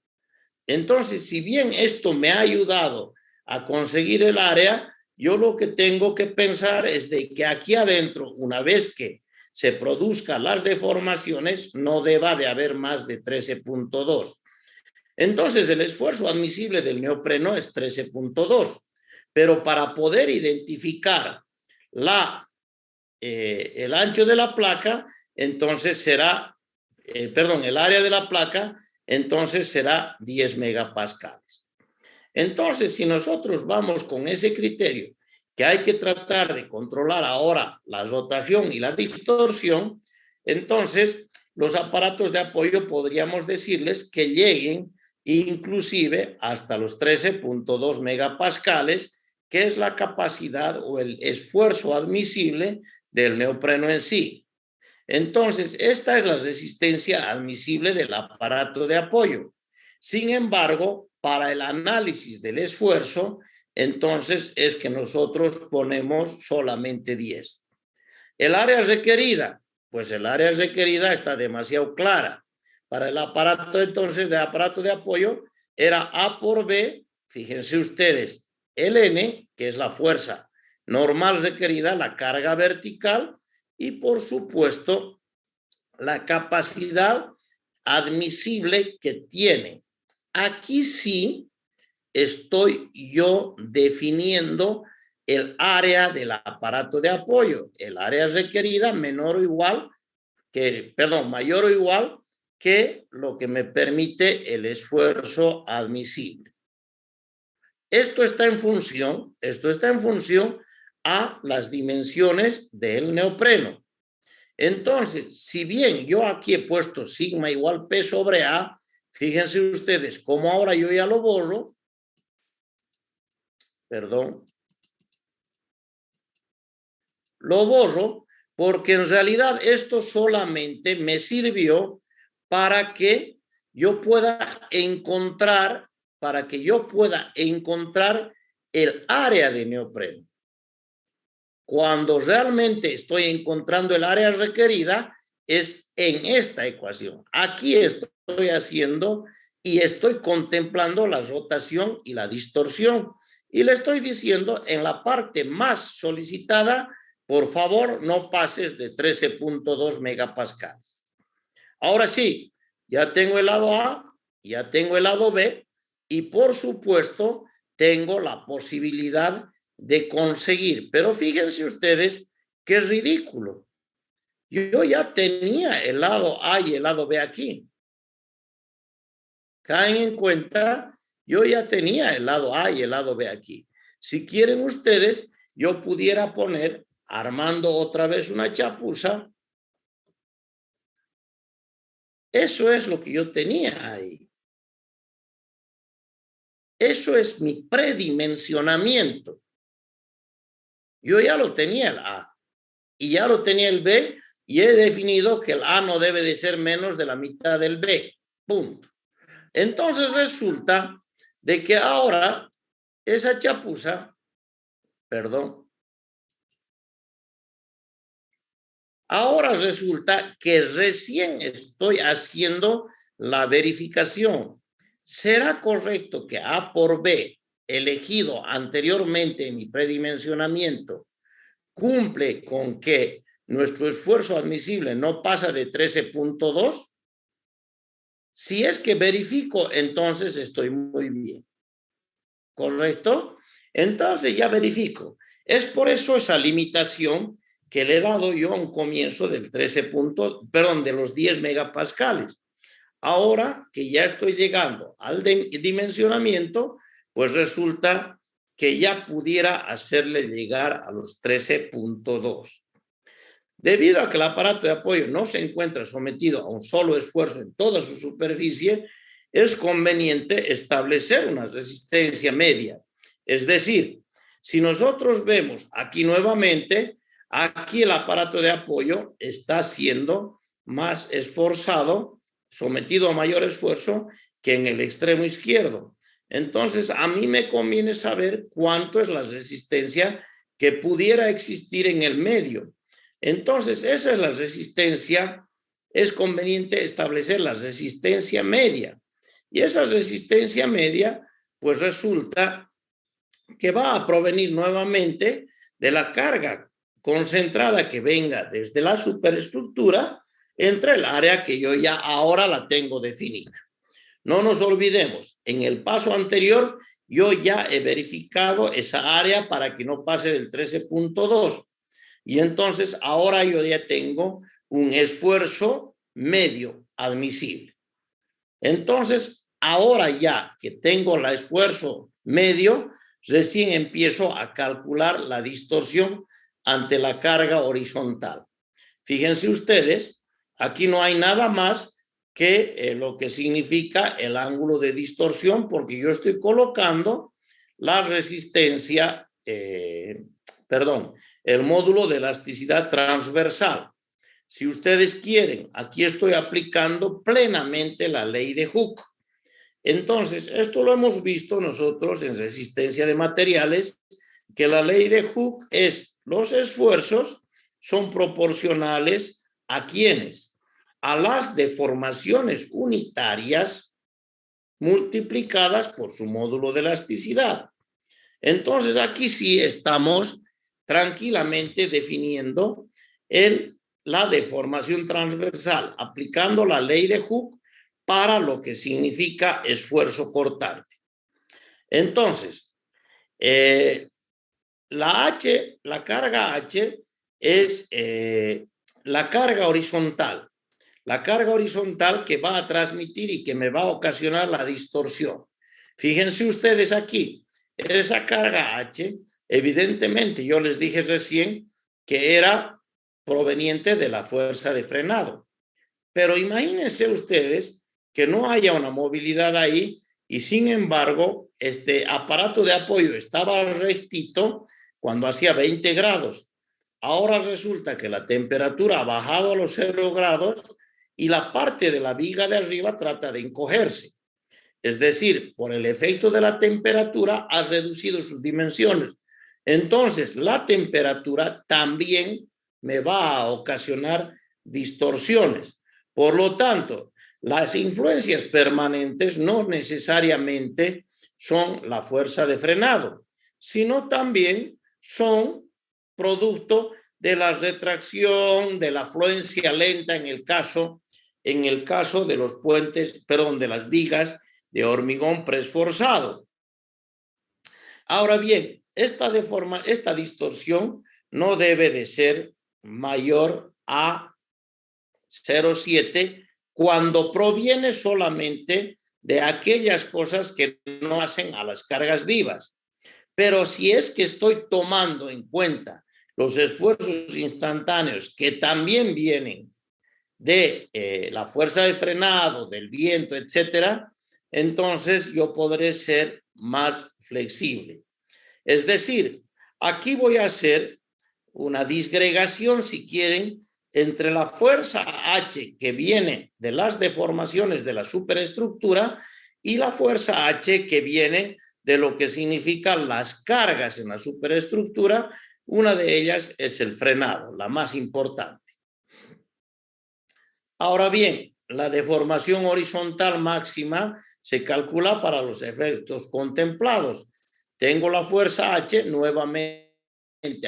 Entonces, si bien esto me ha ayudado a conseguir el área, yo lo que tengo que pensar es de que aquí adentro, una vez que se produzcan las deformaciones, no deba de haber más de 13.2. Entonces, el esfuerzo admisible del neopreno es 13.2, pero para poder identificar el ancho de la placa, entonces será, el área de la placa, entonces será 10 megapascales. Entonces, si nosotros vamos con ese criterio, que hay que tratar de controlar ahora la rotación y la distorsión, entonces los aparatos de apoyo podríamos decirles que lleguen inclusive hasta los 13.2 megapascales, que es la capacidad o el esfuerzo admisible del neopreno en sí. Entonces, esta es la resistencia admisible del aparato de apoyo. Sin embargo, para el análisis del esfuerzo, entonces es que nosotros ponemos solamente 10. El área requerida, pues el área requerida está demasiado clara. Para el aparato entonces de aparato de apoyo era A por B, fíjense ustedes, el N, que es la fuerza normal requerida, la carga vertical, y por supuesto la capacidad admisible que tiene. Aquí sí estoy yo definiendo el área del aparato de apoyo, el área requerida mayor o igual que lo que me permite el esfuerzo admisible. Esto está en función a las dimensiones del neopreno. Entonces, si bien yo aquí he puesto sigma igual P sobre A, fíjense ustedes cómo ahora yo ya lo borro. Lo borro porque en realidad esto solamente me sirvió para que yo pueda encontrar, el área de neopreno. Cuando realmente estoy encontrando el área requerida es en esta ecuación. Aquí estoy haciendo y estoy contemplando la rotación y la distorsión. Y le estoy diciendo en la parte más solicitada, por favor, no pases de 13.2 megapascales. Ahora sí, ya tengo el lado A, ya tengo el lado B y por supuesto tengo la posibilidad de conseguir. Pero fíjense ustedes qué ridículo. Yo ya tenía el lado A y el lado B aquí. Caen en cuenta, yo ya tenía el lado A y el lado B aquí. Si quieren ustedes, yo pudiera poner, armando otra vez una chapuza. Eso es lo que yo tenía ahí. Eso es mi predimensionamiento. Yo ya lo tenía el A y ya lo tenía el B y he definido que el A no debe de ser menos de la mitad del B. Punto. Entonces resulta de que ahora esa chapuza, ahora resulta que recién estoy haciendo la verificación. ¿Será correcto que A por B, elegido anteriormente en mi predimensionamiento, cumple con que nuestro esfuerzo admisible no pasa de 13.2? Si es que verifico, entonces estoy muy bien. ¿Correcto? Entonces ya verifico. Es por eso esa limitación que le he dado yo a un comienzo del de los 10 megapascales. Ahora que ya estoy llegando al dimensionamiento, pues resulta que ya pudiera hacerle llegar a los 13.2. Debido a que el aparato de apoyo no se encuentra sometido a un solo esfuerzo en toda su superficie, es conveniente establecer una resistencia media. Es decir, si nosotros vemos aquí nuevamente, aquí el aparato de apoyo está siendo más esforzado, sometido a mayor esfuerzo que en el extremo izquierdo. Entonces, a mí me conviene saber cuánto es la resistencia que pudiera existir en el medio. Entonces, esa es la resistencia. Es conveniente establecer la resistencia media. Y esa resistencia media, pues resulta que va a provenir nuevamente de la carga concentrada que venga desde la superestructura entre el área que yo ya ahora la tengo definida. No nos olvidemos, en el paso anterior yo ya he verificado esa área para que no pase del 13.2 y entonces ahora yo ya tengo un esfuerzo medio admisible. Entonces, ahora ya que tengo el esfuerzo medio, recién empiezo a calcular la distorsión ante la carga horizontal. Fíjense ustedes, aquí no hay nada más que lo que significa el ángulo de distorsión, porque yo estoy colocando la resistencia, el módulo de elasticidad transversal. Si ustedes quieren, aquí estoy aplicando plenamente la ley de Hooke. Entonces, esto lo hemos visto nosotros en resistencia de materiales, que la ley de Hooke es los esfuerzos son proporcionales a ¿quiénes? A las deformaciones unitarias multiplicadas por su módulo de elasticidad. Entonces, aquí sí estamos tranquilamente definiendo la deformación transversal, aplicando la ley de Hooke para lo que significa esfuerzo cortante. Entonces, la carga H es la carga horizontal. La carga horizontal que va a transmitir y que me va a ocasionar la distorsión. Fíjense ustedes aquí, esa carga H, evidentemente, yo les dije recién que era proveniente de la fuerza de frenado. Pero imagínense ustedes que no haya una movilidad ahí y sin embargo este aparato de apoyo estaba rectito cuando hacía 20 grados. Ahora resulta que la temperatura ha bajado a los 0 grados y la parte de la viga de arriba trata de encogerse. Es decir, por el efecto de la temperatura ha reducido sus dimensiones. Entonces, la temperatura también me va a ocasionar distorsiones. Por lo tanto, las influencias permanentes no necesariamente son la fuerza de frenado, sino también son producto de la retracción, de la afluencia lenta en el caso de los puentes, de las vigas de hormigón preesforzado. Ahora bien, esta distorsión no debe de ser mayor a 0,7 cuando proviene solamente de aquellas cosas que no hacen a las cargas vivas. Pero si es que estoy tomando en cuenta los esfuerzos instantáneos que también vienen de la fuerza de frenado, del viento, etcétera, entonces yo podré ser más flexible. Es decir, aquí voy a hacer una disgregación, si quieren, entre la fuerza H que viene de las deformaciones de la superestructura y la fuerza H que viene de lo que significan las cargas en la superestructura. Una de ellas es el frenado, la más importante. Ahora bien, la deformación horizontal máxima se calcula para los efectos contemplados. Tengo la fuerza H, nuevamente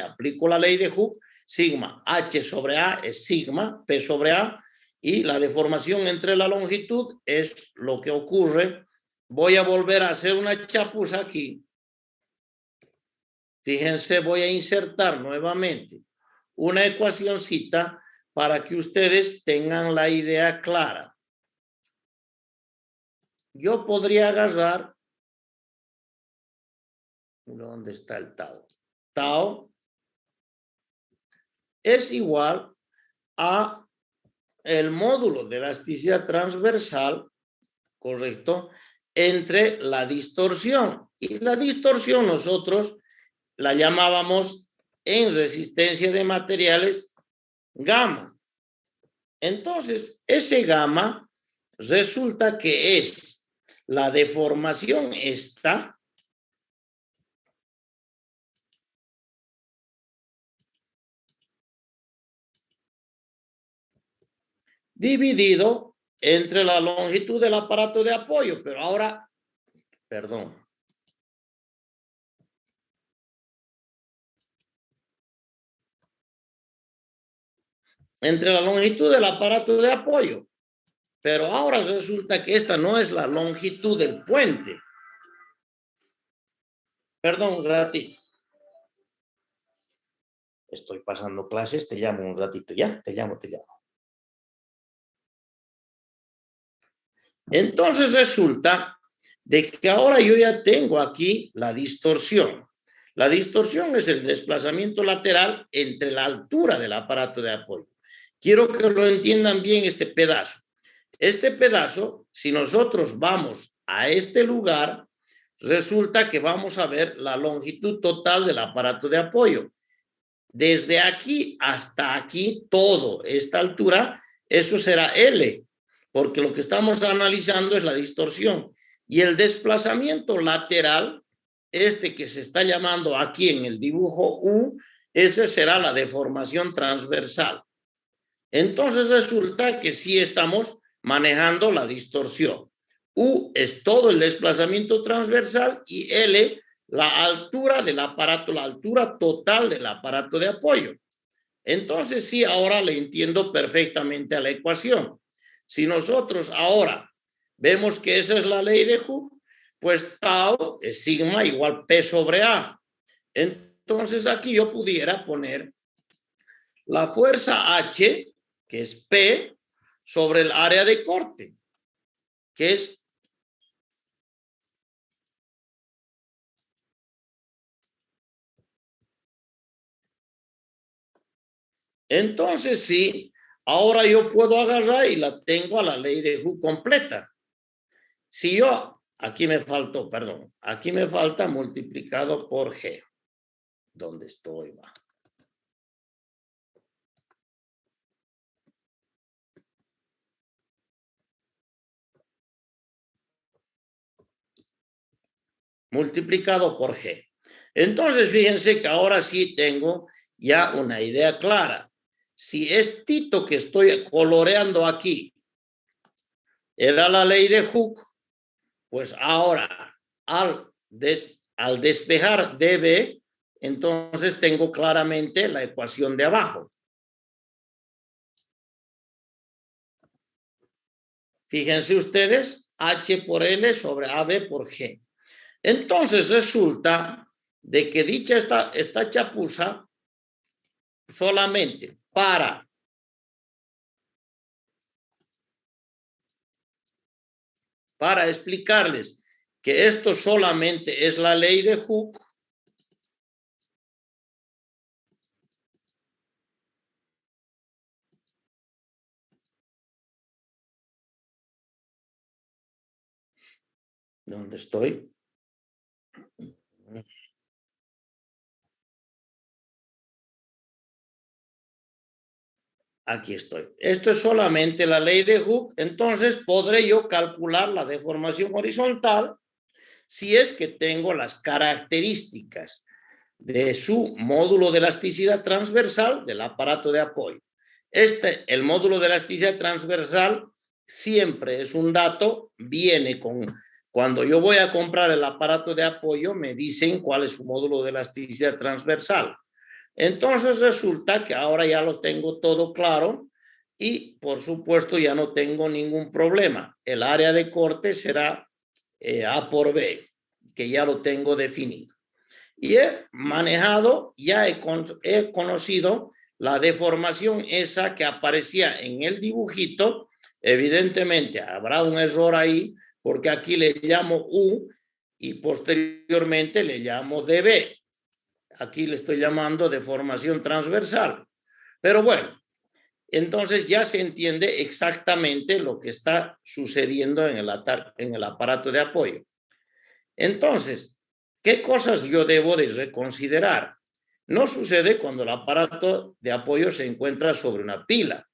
aplico la ley de Hooke, sigma H sobre A es sigma P sobre A, y la deformación entre la longitud es lo que ocurre. Voy a volver a hacer una chapuza aquí. Fíjense, voy a insertar nuevamente una ecuacióncita para que ustedes tengan la idea clara. Yo podría agarrar, ¿dónde está el tau? Tau es igual a el módulo de elasticidad transversal, ¿correcto?, entre la distorsión. Y la distorsión nosotros la llamábamos en resistencia de materiales gamma. Entonces, ese gamma resulta que es la deformación esta dividido entre la longitud del aparato de apoyo. Pero ahora, perdón. Entre la longitud del aparato de apoyo. Pero ahora resulta que esta no es la longitud del puente. Perdón, un ratito. Estoy pasando clases, te llamo un ratito, ¿ya? Te llamo. Entonces resulta de que ahora yo ya tengo aquí la distorsión. La distorsión es el desplazamiento lateral entre la altura del aparato de apoyo. Quiero que lo entiendan bien este pedazo. Este pedazo, si nosotros vamos a este lugar, resulta que vamos a ver la longitud total del aparato de apoyo. Desde aquí hasta aquí, todo esta altura, eso será L, porque lo que estamos analizando es la distorsión. Y el desplazamiento lateral, este que se está llamando aquí en el dibujo U, ese será la deformación transversal. Entonces resulta que sí estamos manejando la distorsión. U es todo el desplazamiento transversal y L la altura del aparato, la altura total del aparato de apoyo. Entonces sí, ahora le entiendo perfectamente a la ecuación. Si nosotros ahora vemos que esa es la ley de Hooke, pues tau es sigma igual P sobre A. Entonces aquí yo pudiera poner la fuerza H, que es P, sobre el área de corte, que es entonces sí, ahora yo puedo agarrar y la tengo a la ley de Hooke completa. Si yo, aquí me faltó, perdón, aquí me falta multiplicado por G. ¿Dónde estoy? Va. Multiplicado por G. Entonces, fíjense que ahora sí tengo ya una idea clara. Si esto que estoy coloreando aquí era la ley de Hooke, pues ahora al despejar dB, entonces tengo claramente la ecuación de abajo. Fíjense ustedes, H por L sobre AB por G. Entonces resulta de que dicha esta chapuza solamente para explicarles que esto solamente es la ley de Hooke, ¿dónde estoy? Aquí estoy. Esto es solamente la ley de Hooke, entonces podré yo calcular la deformación horizontal si es que tengo las características de su módulo de elasticidad transversal del aparato de apoyo. El módulo de elasticidad transversal siempre es un dato, viene con, cuando yo voy a comprar el aparato de apoyo, me dicen cuál es su módulo de elasticidad transversal. Entonces resulta que ahora ya lo tengo todo claro y por supuesto ya no tengo ningún problema. El área de corte será A por B, que ya lo tengo definido. Y he manejado, ya he conocido la deformación esa que aparecía en el dibujito. Evidentemente habrá un error ahí porque aquí le llamo U y posteriormente le llamo DB. Aquí le estoy llamando deformación transversal. Pero bueno, entonces ya se entiende exactamente lo que está sucediendo en el aparato de apoyo. Entonces, ¿qué cosas yo debo de reconsiderar? No sucede cuando el aparato de apoyo se encuentra sobre una pila.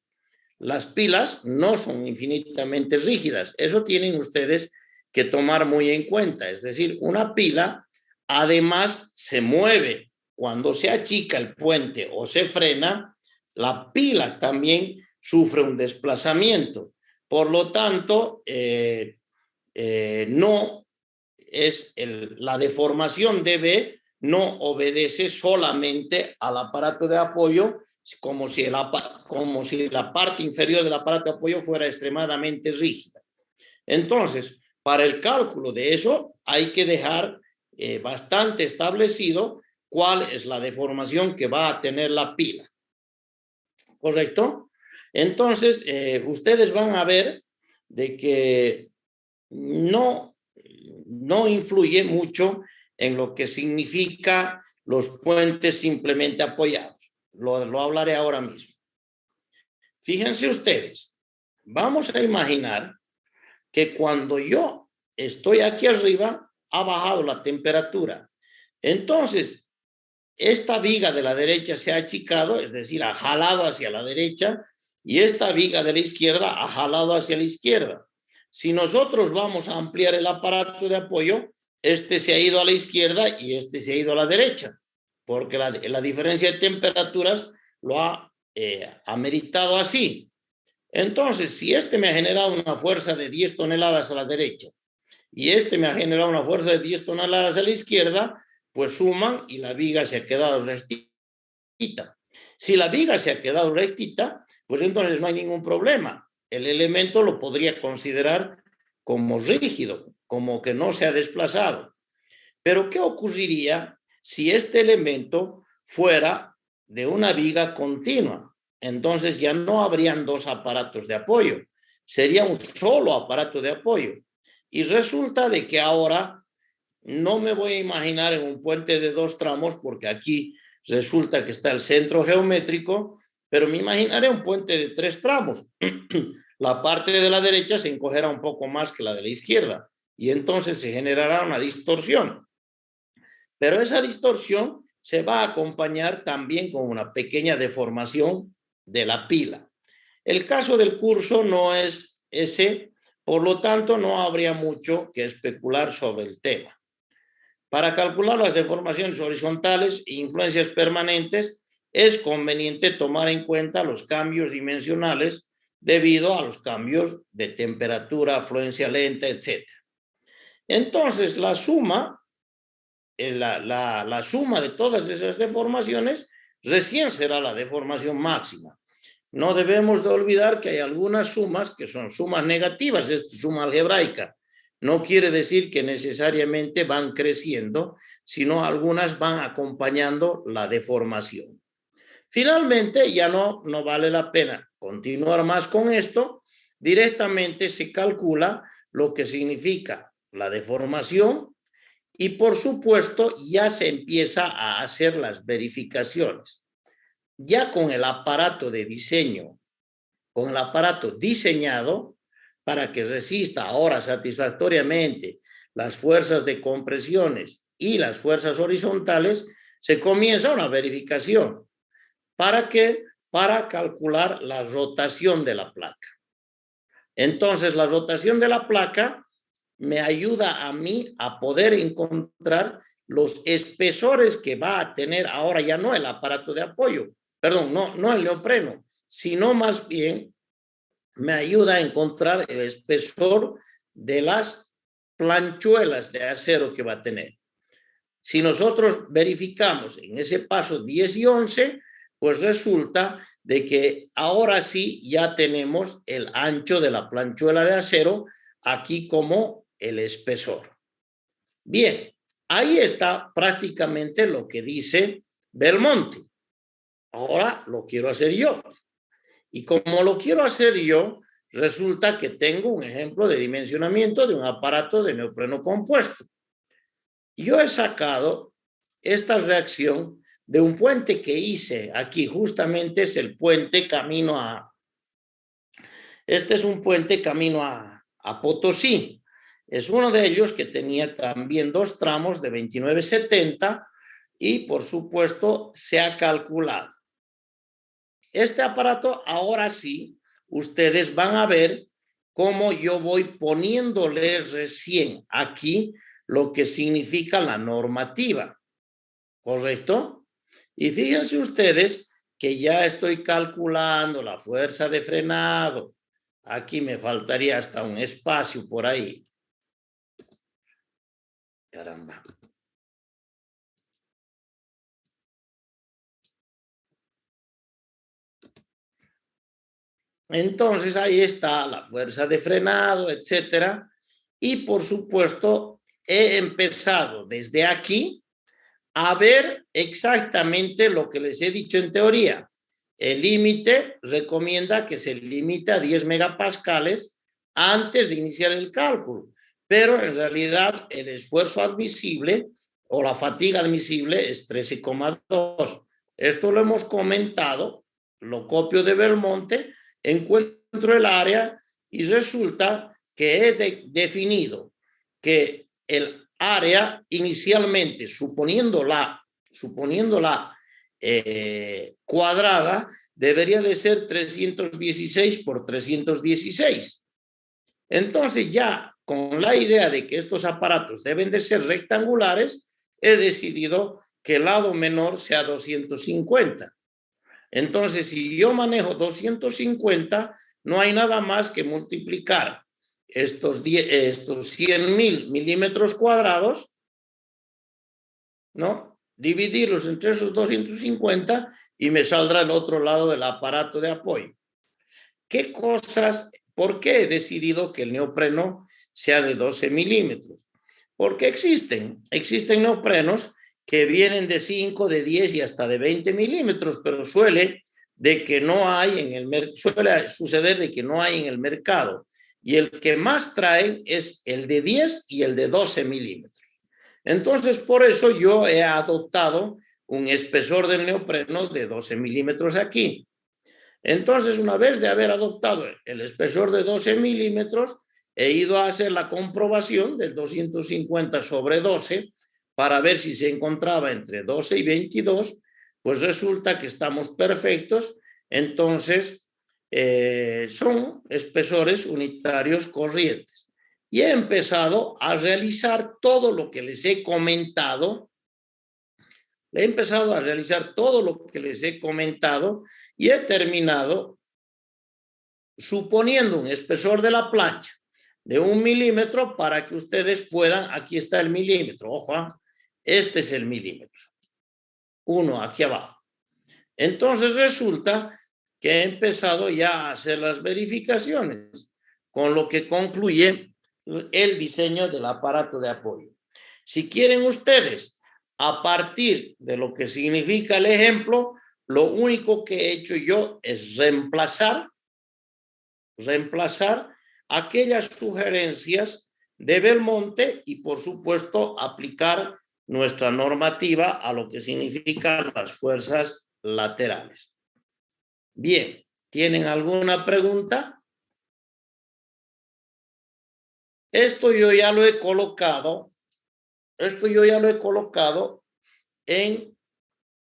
las pilas no son infinitamente rígidas. Eso tienen ustedes que tomar muy en cuenta. Es decir, una pila además se mueve. Cuando se achica el puente o se frena, la pila también sufre un desplazamiento. Por lo tanto, no es la deformación de B no obedece solamente al aparato de apoyo, como si la parte inferior del aparato de apoyo fuera extremadamente rígida. Entonces, para el cálculo de eso hay que dejar bastante establecido cuál es la deformación que va a tener la pila. ¿Correcto? Entonces, ustedes van a ver de que no influye mucho en lo que significa los puentes simplemente apoyados. Lo hablaré ahora mismo. Fíjense ustedes, vamos a imaginar que cuando yo estoy aquí arriba, ha bajado la temperatura. Entonces, esta viga de la derecha se ha achicado, es decir, ha jalado hacia la derecha, y esta viga de la izquierda ha jalado hacia la izquierda. Si nosotros vamos a ampliar el aparato de apoyo, este se ha ido a la izquierda y este se ha ido a la derecha, porque la diferencia de temperaturas lo ha ameritado así. Entonces, si este me ha generado una fuerza de 10 toneladas a la derecha y este me ha generado una fuerza de 10 toneladas a la izquierda, pues suman y la viga se ha quedado rectita. Si la viga se ha quedado rectita, pues entonces no hay ningún problema. El elemento lo podría considerar como rígido, como que no se ha desplazado. Pero ¿qué ocurriría si este elemento fuera de una viga continua? Entonces ya no habrían dos aparatos de apoyo, sería un solo aparato de apoyo. Y resulta de que ahora no me voy a imaginar en un puente de 2 tramos, porque aquí resulta que está el centro geométrico, pero me imaginaré un puente de 3 tramos. La parte de la derecha se encogerá un poco más que la de la izquierda y entonces se generará una distorsión. Pero esa distorsión se va a acompañar también con una pequeña deformación de la pila. El caso del curso no es ese, por lo tanto no habría mucho que especular sobre el tema. Para calcular las deformaciones horizontales e influencias permanentes, es conveniente tomar en cuenta los cambios dimensionales debido a los cambios de temperatura, afluencia lenta, etc. Entonces, la suma de todas esas deformaciones recién será la deformación máxima. No debemos de olvidar que hay algunas sumas que son sumas negativas, es suma algebraica. No quiere decir que necesariamente van creciendo, sino algunas van acompañando la deformación. Finalmente, ya no vale la pena continuar más con esto. Directamente se calcula lo que significa la deformación y, por supuesto, ya se empieza a hacer las verificaciones. Ya con el aparato de diseño, con el aparato diseñado para que resista ahora satisfactoriamente las fuerzas de compresiones y las fuerzas horizontales, se comienza una verificación. ¿Para qué? Para calcular la rotación de la placa. Entonces, la rotación de la placa me ayuda a mí a poder encontrar los espesores que va a tener ahora ya no el aparato de apoyo, perdón, no el neopreno, sino más bien me ayuda a encontrar el espesor de las planchuelas de acero que va a tener. Si nosotros verificamos en ese paso 10 y 11, pues resulta de que ahora sí ya tenemos el ancho de la planchuela de acero aquí como el espesor. Bien, ahí está prácticamente lo que dice Belmonte. Ahora lo quiero hacer yo. Y como lo quiero hacer yo, resulta que tengo un ejemplo de dimensionamiento de un aparato de neopreno compuesto. Yo he sacado esta reacción de un puente que hice aquí, justamente es el puente camino a... Este es un puente camino a Potosí. Es uno de ellos que tenía también 2 tramos de 29,70 y, por supuesto, se ha calculado. Este aparato ahora sí ustedes van a ver cómo yo voy poniéndole recién aquí lo que significa la normativa, ¿correcto? Y fíjense ustedes que ya estoy calculando la fuerza de frenado. Aquí me faltaría hasta un espacio por ahí. Caramba. Entonces ahí está la fuerza de frenado, etcétera. Y por supuesto, he empezado desde aquí a ver exactamente lo que les he dicho en teoría. El límite recomienda que se limite a 10 megapascales antes de iniciar el cálculo, pero en realidad el esfuerzo admisible o la fatiga admisible es 13,2. Esto lo hemos comentado, lo copio de Belmonte, encuentro el área y resulta que he definido que el área inicialmente, suponiéndola cuadrada, debería de ser 316 por 316. Entonces ya con la idea de que estos aparatos deben de ser rectangulares, he decidido que el lado menor sea 250. Entonces, si yo manejo 250, no hay nada más que multiplicar estos 100.000 milímetros cuadrados, ¿no? Dividirlos entre esos 250 y me saldrá el otro lado del aparato de apoyo. ¿Qué cosas? ¿Por qué he decidido que el neopreno sea de 12 milímetros? Porque existen neoprenos que vienen de 5, de 10 y hasta de 20 milímetros, pero suele suceder de que no hay en el mercado. Y el que más traen es el de 10 y el de 12 milímetros. Entonces, por eso yo he adoptado un espesor del neopreno de 12 milímetros aquí. Entonces, una vez de haber adoptado el espesor de 12 milímetros, he ido a hacer la comprobación del 250 sobre 12 para ver si se encontraba entre 12 y 22, pues resulta que estamos perfectos. Entonces, son espesores unitarios corrientes. Y he empezado a realizar todo lo que les he comentado. He empezado a realizar todo lo que les he comentado y he terminado suponiendo un espesor de la plancha de 1 milímetro para que ustedes puedan, aquí está el milímetro, ojo, este es el milímetro, 1 aquí abajo. Entonces resulta que he empezado ya a hacer las verificaciones, con lo que concluye el diseño del aparato de apoyo. Si quieren ustedes, a partir de lo que significa el ejemplo, lo único que he hecho yo es reemplazar aquellas sugerencias de Belmonte y, por supuesto, aplicar nuestra normativa a lo que significan las fuerzas laterales. Bien, ¿tienen alguna pregunta? Esto yo ya lo he colocado en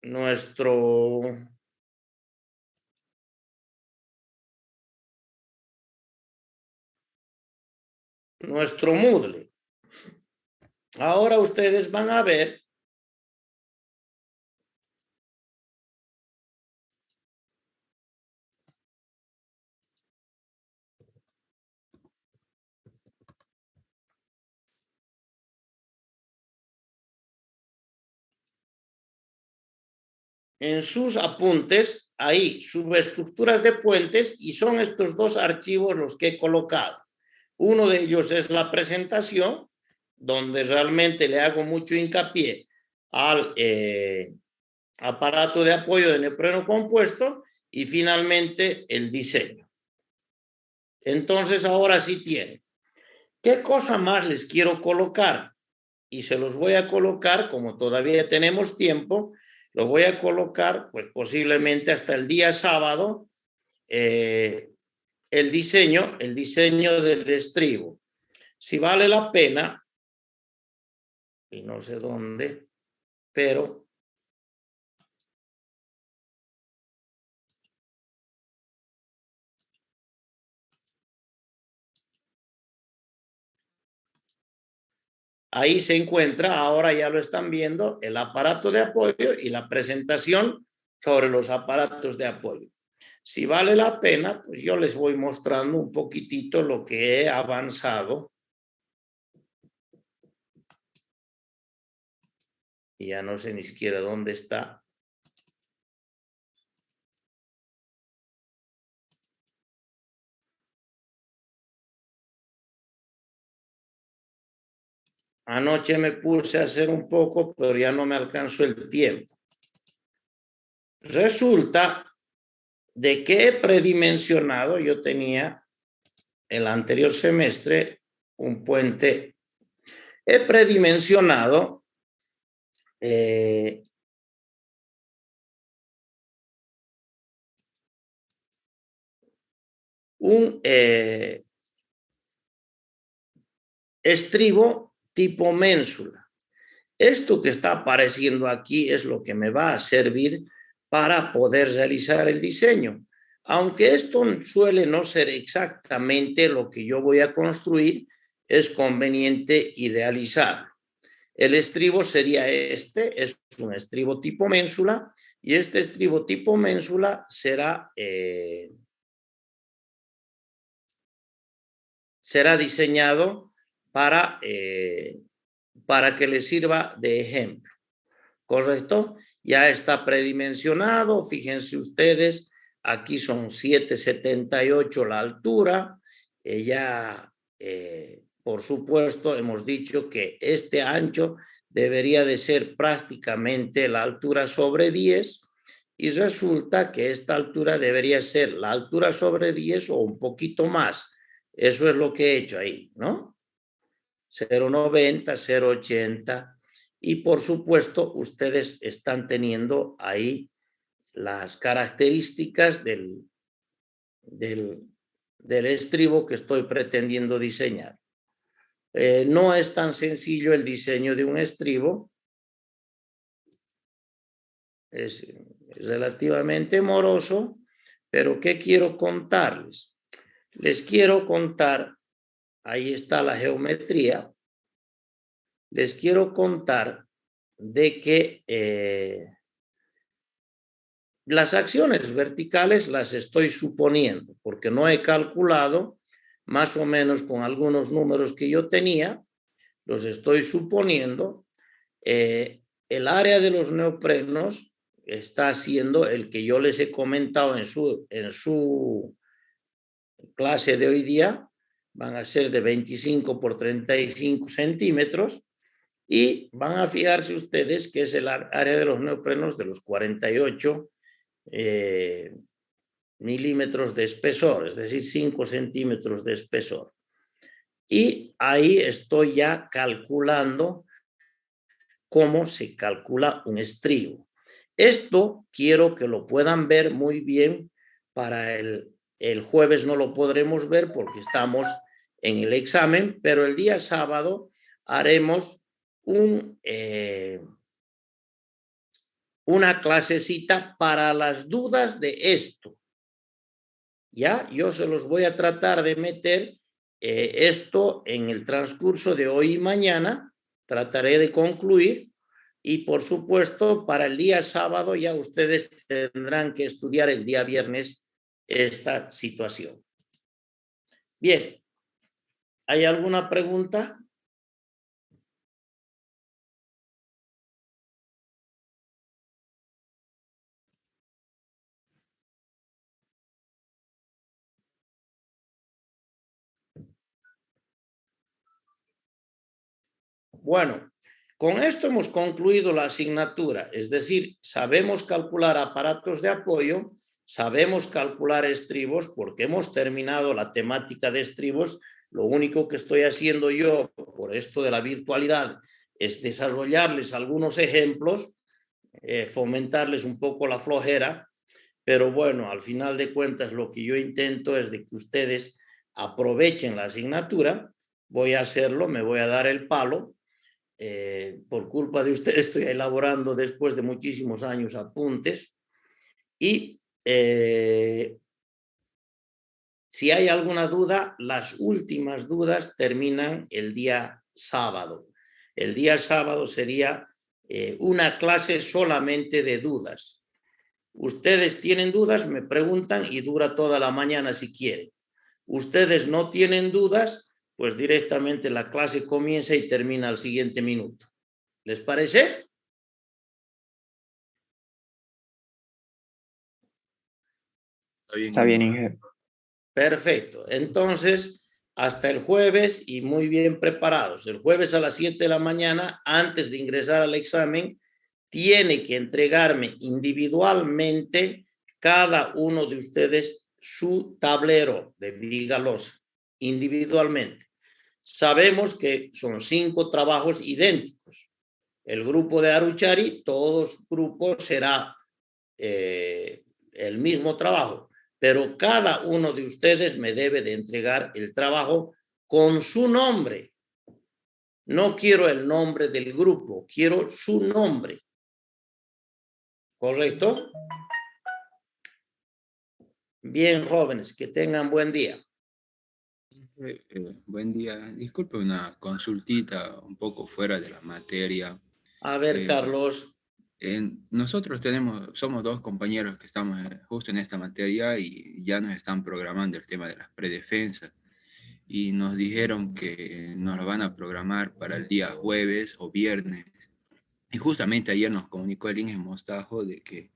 nuestro Moodle. Ahora ustedes van a ver en sus apuntes ahí subestructuras de puentes y son estos dos archivos los que he colocado. Uno de ellos es la presentación, donde realmente le hago mucho hincapié al aparato de apoyo de neopreno compuesto y finalmente el diseño. Entonces ahora sí tienen. ¿Qué cosa más les quiero colocar? Y se los voy a colocar, como todavía tenemos tiempo, lo voy a colocar pues posiblemente hasta el día sábado, el diseño del estribo. Si vale la pena, y no sé dónde, pero ahí se encuentra, ahora ya lo están viendo, el aparato de apoyo y la presentación sobre los aparatos de apoyo. Si vale la pena, pues yo les voy mostrando un poquitito lo que he avanzado. Y ya no sé ni siquiera dónde está. Anoche me puse a hacer un poco, pero ya no me alcanzó el tiempo. Resulta de que he predimensionado, yo tenía el anterior semestre un puente, he predimensionado un estribo tipo ménsula. Esto que está apareciendo aquí es lo que me va a servir para poder realizar el diseño. Aunque esto suele no ser exactamente lo que yo voy a construir, es conveniente idealizar. El estribo sería este, es un estribo tipo ménsula, y este estribo tipo ménsula será diseñado para que le sirva de ejemplo. ¿Correcto? Ya está predimensionado, fíjense ustedes, aquí son 7,78 la altura, por supuesto, hemos dicho que este ancho debería de ser prácticamente la altura sobre 10, y resulta que esta altura debería ser la altura sobre 10 o un poquito más. Eso es lo que he hecho ahí, ¿no? 0,90, 0,80. Y por supuesto, ustedes están teniendo ahí las características del estribo que estoy pretendiendo diseñar. No es tan sencillo el diseño de un estribo. Es relativamente moroso, pero ¿qué quiero contarles? Les quiero contar, ahí está la geometría, les quiero contar de que las acciones verticales las estoy suponiendo, porque no he calculado, más o menos con algunos números que yo tenía, los estoy suponiendo. El área de los neoprenos está siendo el que yo les he comentado en su clase de hoy día, van a ser de 25 por 35 centímetros, y van a fijarse ustedes que es el área de los neoprenos de los 48 milímetros de espesor, es decir, 5 centímetros de espesor. Y ahí estoy ya calculando cómo se calcula un estribo. Esto quiero que lo puedan ver muy bien. Para el jueves no lo podremos ver porque estamos en el examen, pero el día sábado haremos una clasecita para las dudas de esto. Ya, yo se los voy a tratar de meter esto en el transcurso de hoy y mañana. Trataré de concluir, y por supuesto para el día sábado ya ustedes tendrán que estudiar el día viernes esta situación. Bien, ¿hay alguna pregunta? Bueno, con esto hemos concluido la asignatura, es decir, sabemos calcular aparatos de apoyo, sabemos calcular estribos, porque hemos terminado la temática de estribos. Lo único que estoy haciendo yo por esto de la virtualidad es desarrollarles algunos ejemplos, fomentarles un poco la flojera, pero bueno, al final de cuentas lo que yo intento es de que ustedes aprovechen la asignatura. Voy a hacerlo, me voy a dar el palo. Por culpa de ustedes estoy elaborando después de muchísimos años apuntes, y si hay alguna duda, las últimas dudas terminan el día sábado. El día sábado sería una clase solamente de dudas. Ustedes tienen dudas, me preguntan y dura toda la mañana si quieren. Ustedes no tienen dudas, pues directamente la clase comienza y termina al siguiente minuto. ¿Les parece?
Está bien, Inge.
Perfecto. Entonces, hasta el jueves y muy bien preparados. El jueves a las 7 de la mañana, antes de ingresar al examen, tiene que entregarme individualmente cada uno de ustedes su tablero de viga losa, individualmente. Sabemos que son 5 trabajos idénticos. El grupo de Aruchari, todos grupos será el mismo trabajo, pero cada uno de ustedes me debe de entregar el trabajo con su nombre. No quiero el nombre del grupo, quiero su nombre. ¿Correcto? Bien, jóvenes, que tengan buen día.
Buen día. Disculpe una consultita un poco fuera de la materia.
A ver, Carlos.
Nosotros somos 2 compañeros que estamos justo en esta materia y ya nos están programando el tema de las predefensas. Y nos dijeron que nos lo van a programar para el día jueves o viernes. Y justamente ayer nos comunicó el Inge Mostajo de que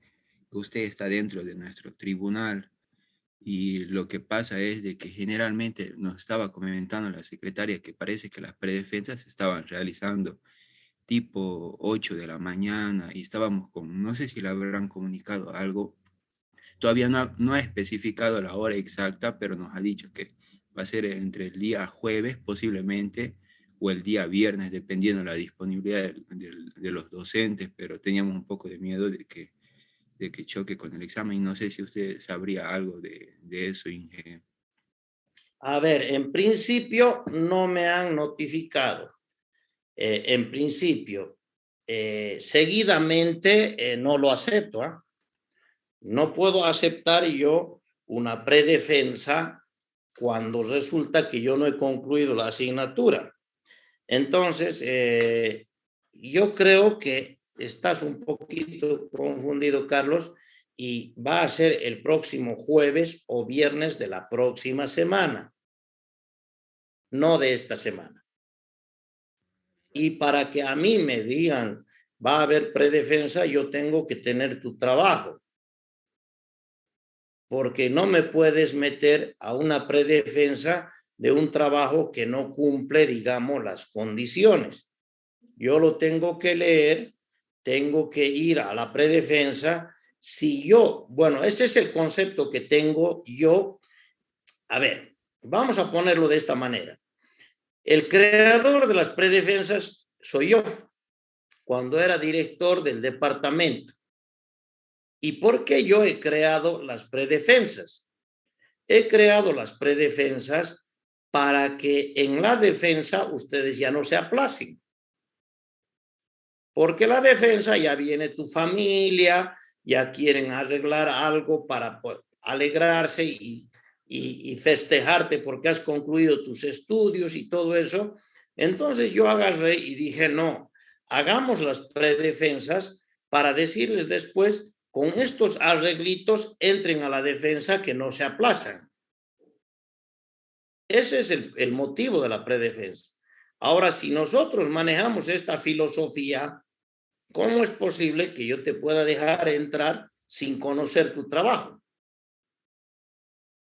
usted está dentro de nuestro tribunal. Y lo que pasa es de que generalmente nos estaba comentando la secretaria que parece que las predefensas se estaban realizando tipo 8 de la mañana y estábamos con, no sé si le habrán comunicado algo, todavía no ha especificado la hora exacta, pero nos ha dicho que va a ser entre el día jueves posiblemente o el día viernes, dependiendo de la disponibilidad de los docentes, pero teníamos un poco de miedo de que choque con el examen. No sé si usted sabría algo de eso, Inge.
A ver, en principio no me han notificado. En principio, seguidamente no lo acepto. No puedo aceptar yo una predefensa cuando resulta que yo no he concluido la asignatura. Entonces, yo creo que estás un poquito confundido, Carlos, y va a ser el próximo jueves o viernes de la próxima semana, no de esta semana. Y para que a mí me digan, va a haber predefensa, yo tengo que tener tu trabajo. Porque no me puedes meter a una predefensa de un trabajo que no cumple, digamos, las condiciones. Yo lo tengo que leer, tengo que ir a la predefensa. Si yo, bueno, ese es el concepto que tengo yo. A ver, vamos a ponerlo de esta manera. El creador de las predefensas soy yo, cuando era director del departamento. ¿Y por qué yo he creado las predefensas? He creado las predefensas para que en la defensa ustedes ya no se aplacen. Porque la defensa ya viene tu familia, ya quieren arreglar algo para alegrarse y festejarte porque has concluido tus estudios y todo eso. Entonces yo agarré y dije, no, hagamos las predefensas para decirles después, con estos arreglitos, entren a la defensa que no se aplazan. Ese es el motivo de la predefensa. Ahora, si nosotros manejamos esta filosofía, ¿cómo es posible que yo te pueda dejar entrar sin conocer tu trabajo?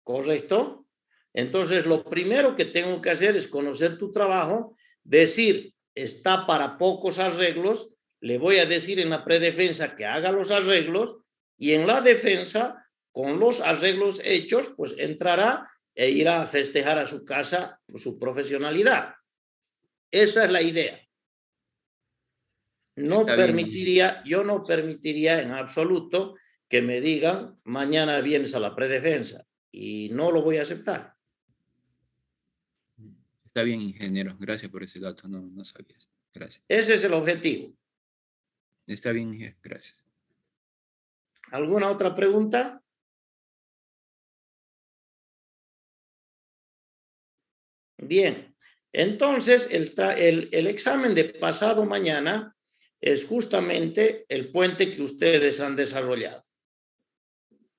¿Correcto? Entonces, lo primero que tengo que hacer es conocer tu trabajo, decir, está para pocos arreglos, le voy a decir en la predefensa que haga los arreglos y en la defensa, con los arreglos hechos, pues entrará e irá a festejar a su casa por su profesionalidad. Esa es la idea. Yo no permitiría en absoluto que me digan mañana vienes a la predefensa y no lo voy a aceptar.
Está bien, ingeniero. Gracias por ese dato. No sabía eso. Gracias.
Ese es el objetivo.
Está bien, ingeniero. Gracias.
¿Alguna otra pregunta? Bien. Entonces, el examen de pasado mañana es justamente el puente que ustedes han desarrollado.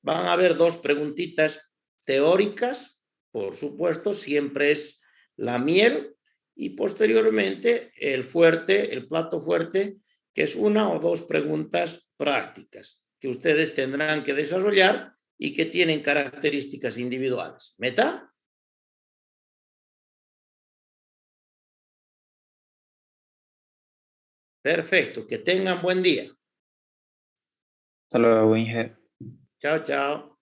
Van a haber 2 preguntitas teóricas, por supuesto, siempre es la miel, y posteriormente el fuerte, el plato fuerte, que es 1 o 2 preguntas prácticas que ustedes tendrán que desarrollar y que tienen características individuales. ¿Meta? Perfecto, que tengan buen día.
Hasta luego, Inge.
Chao, chao.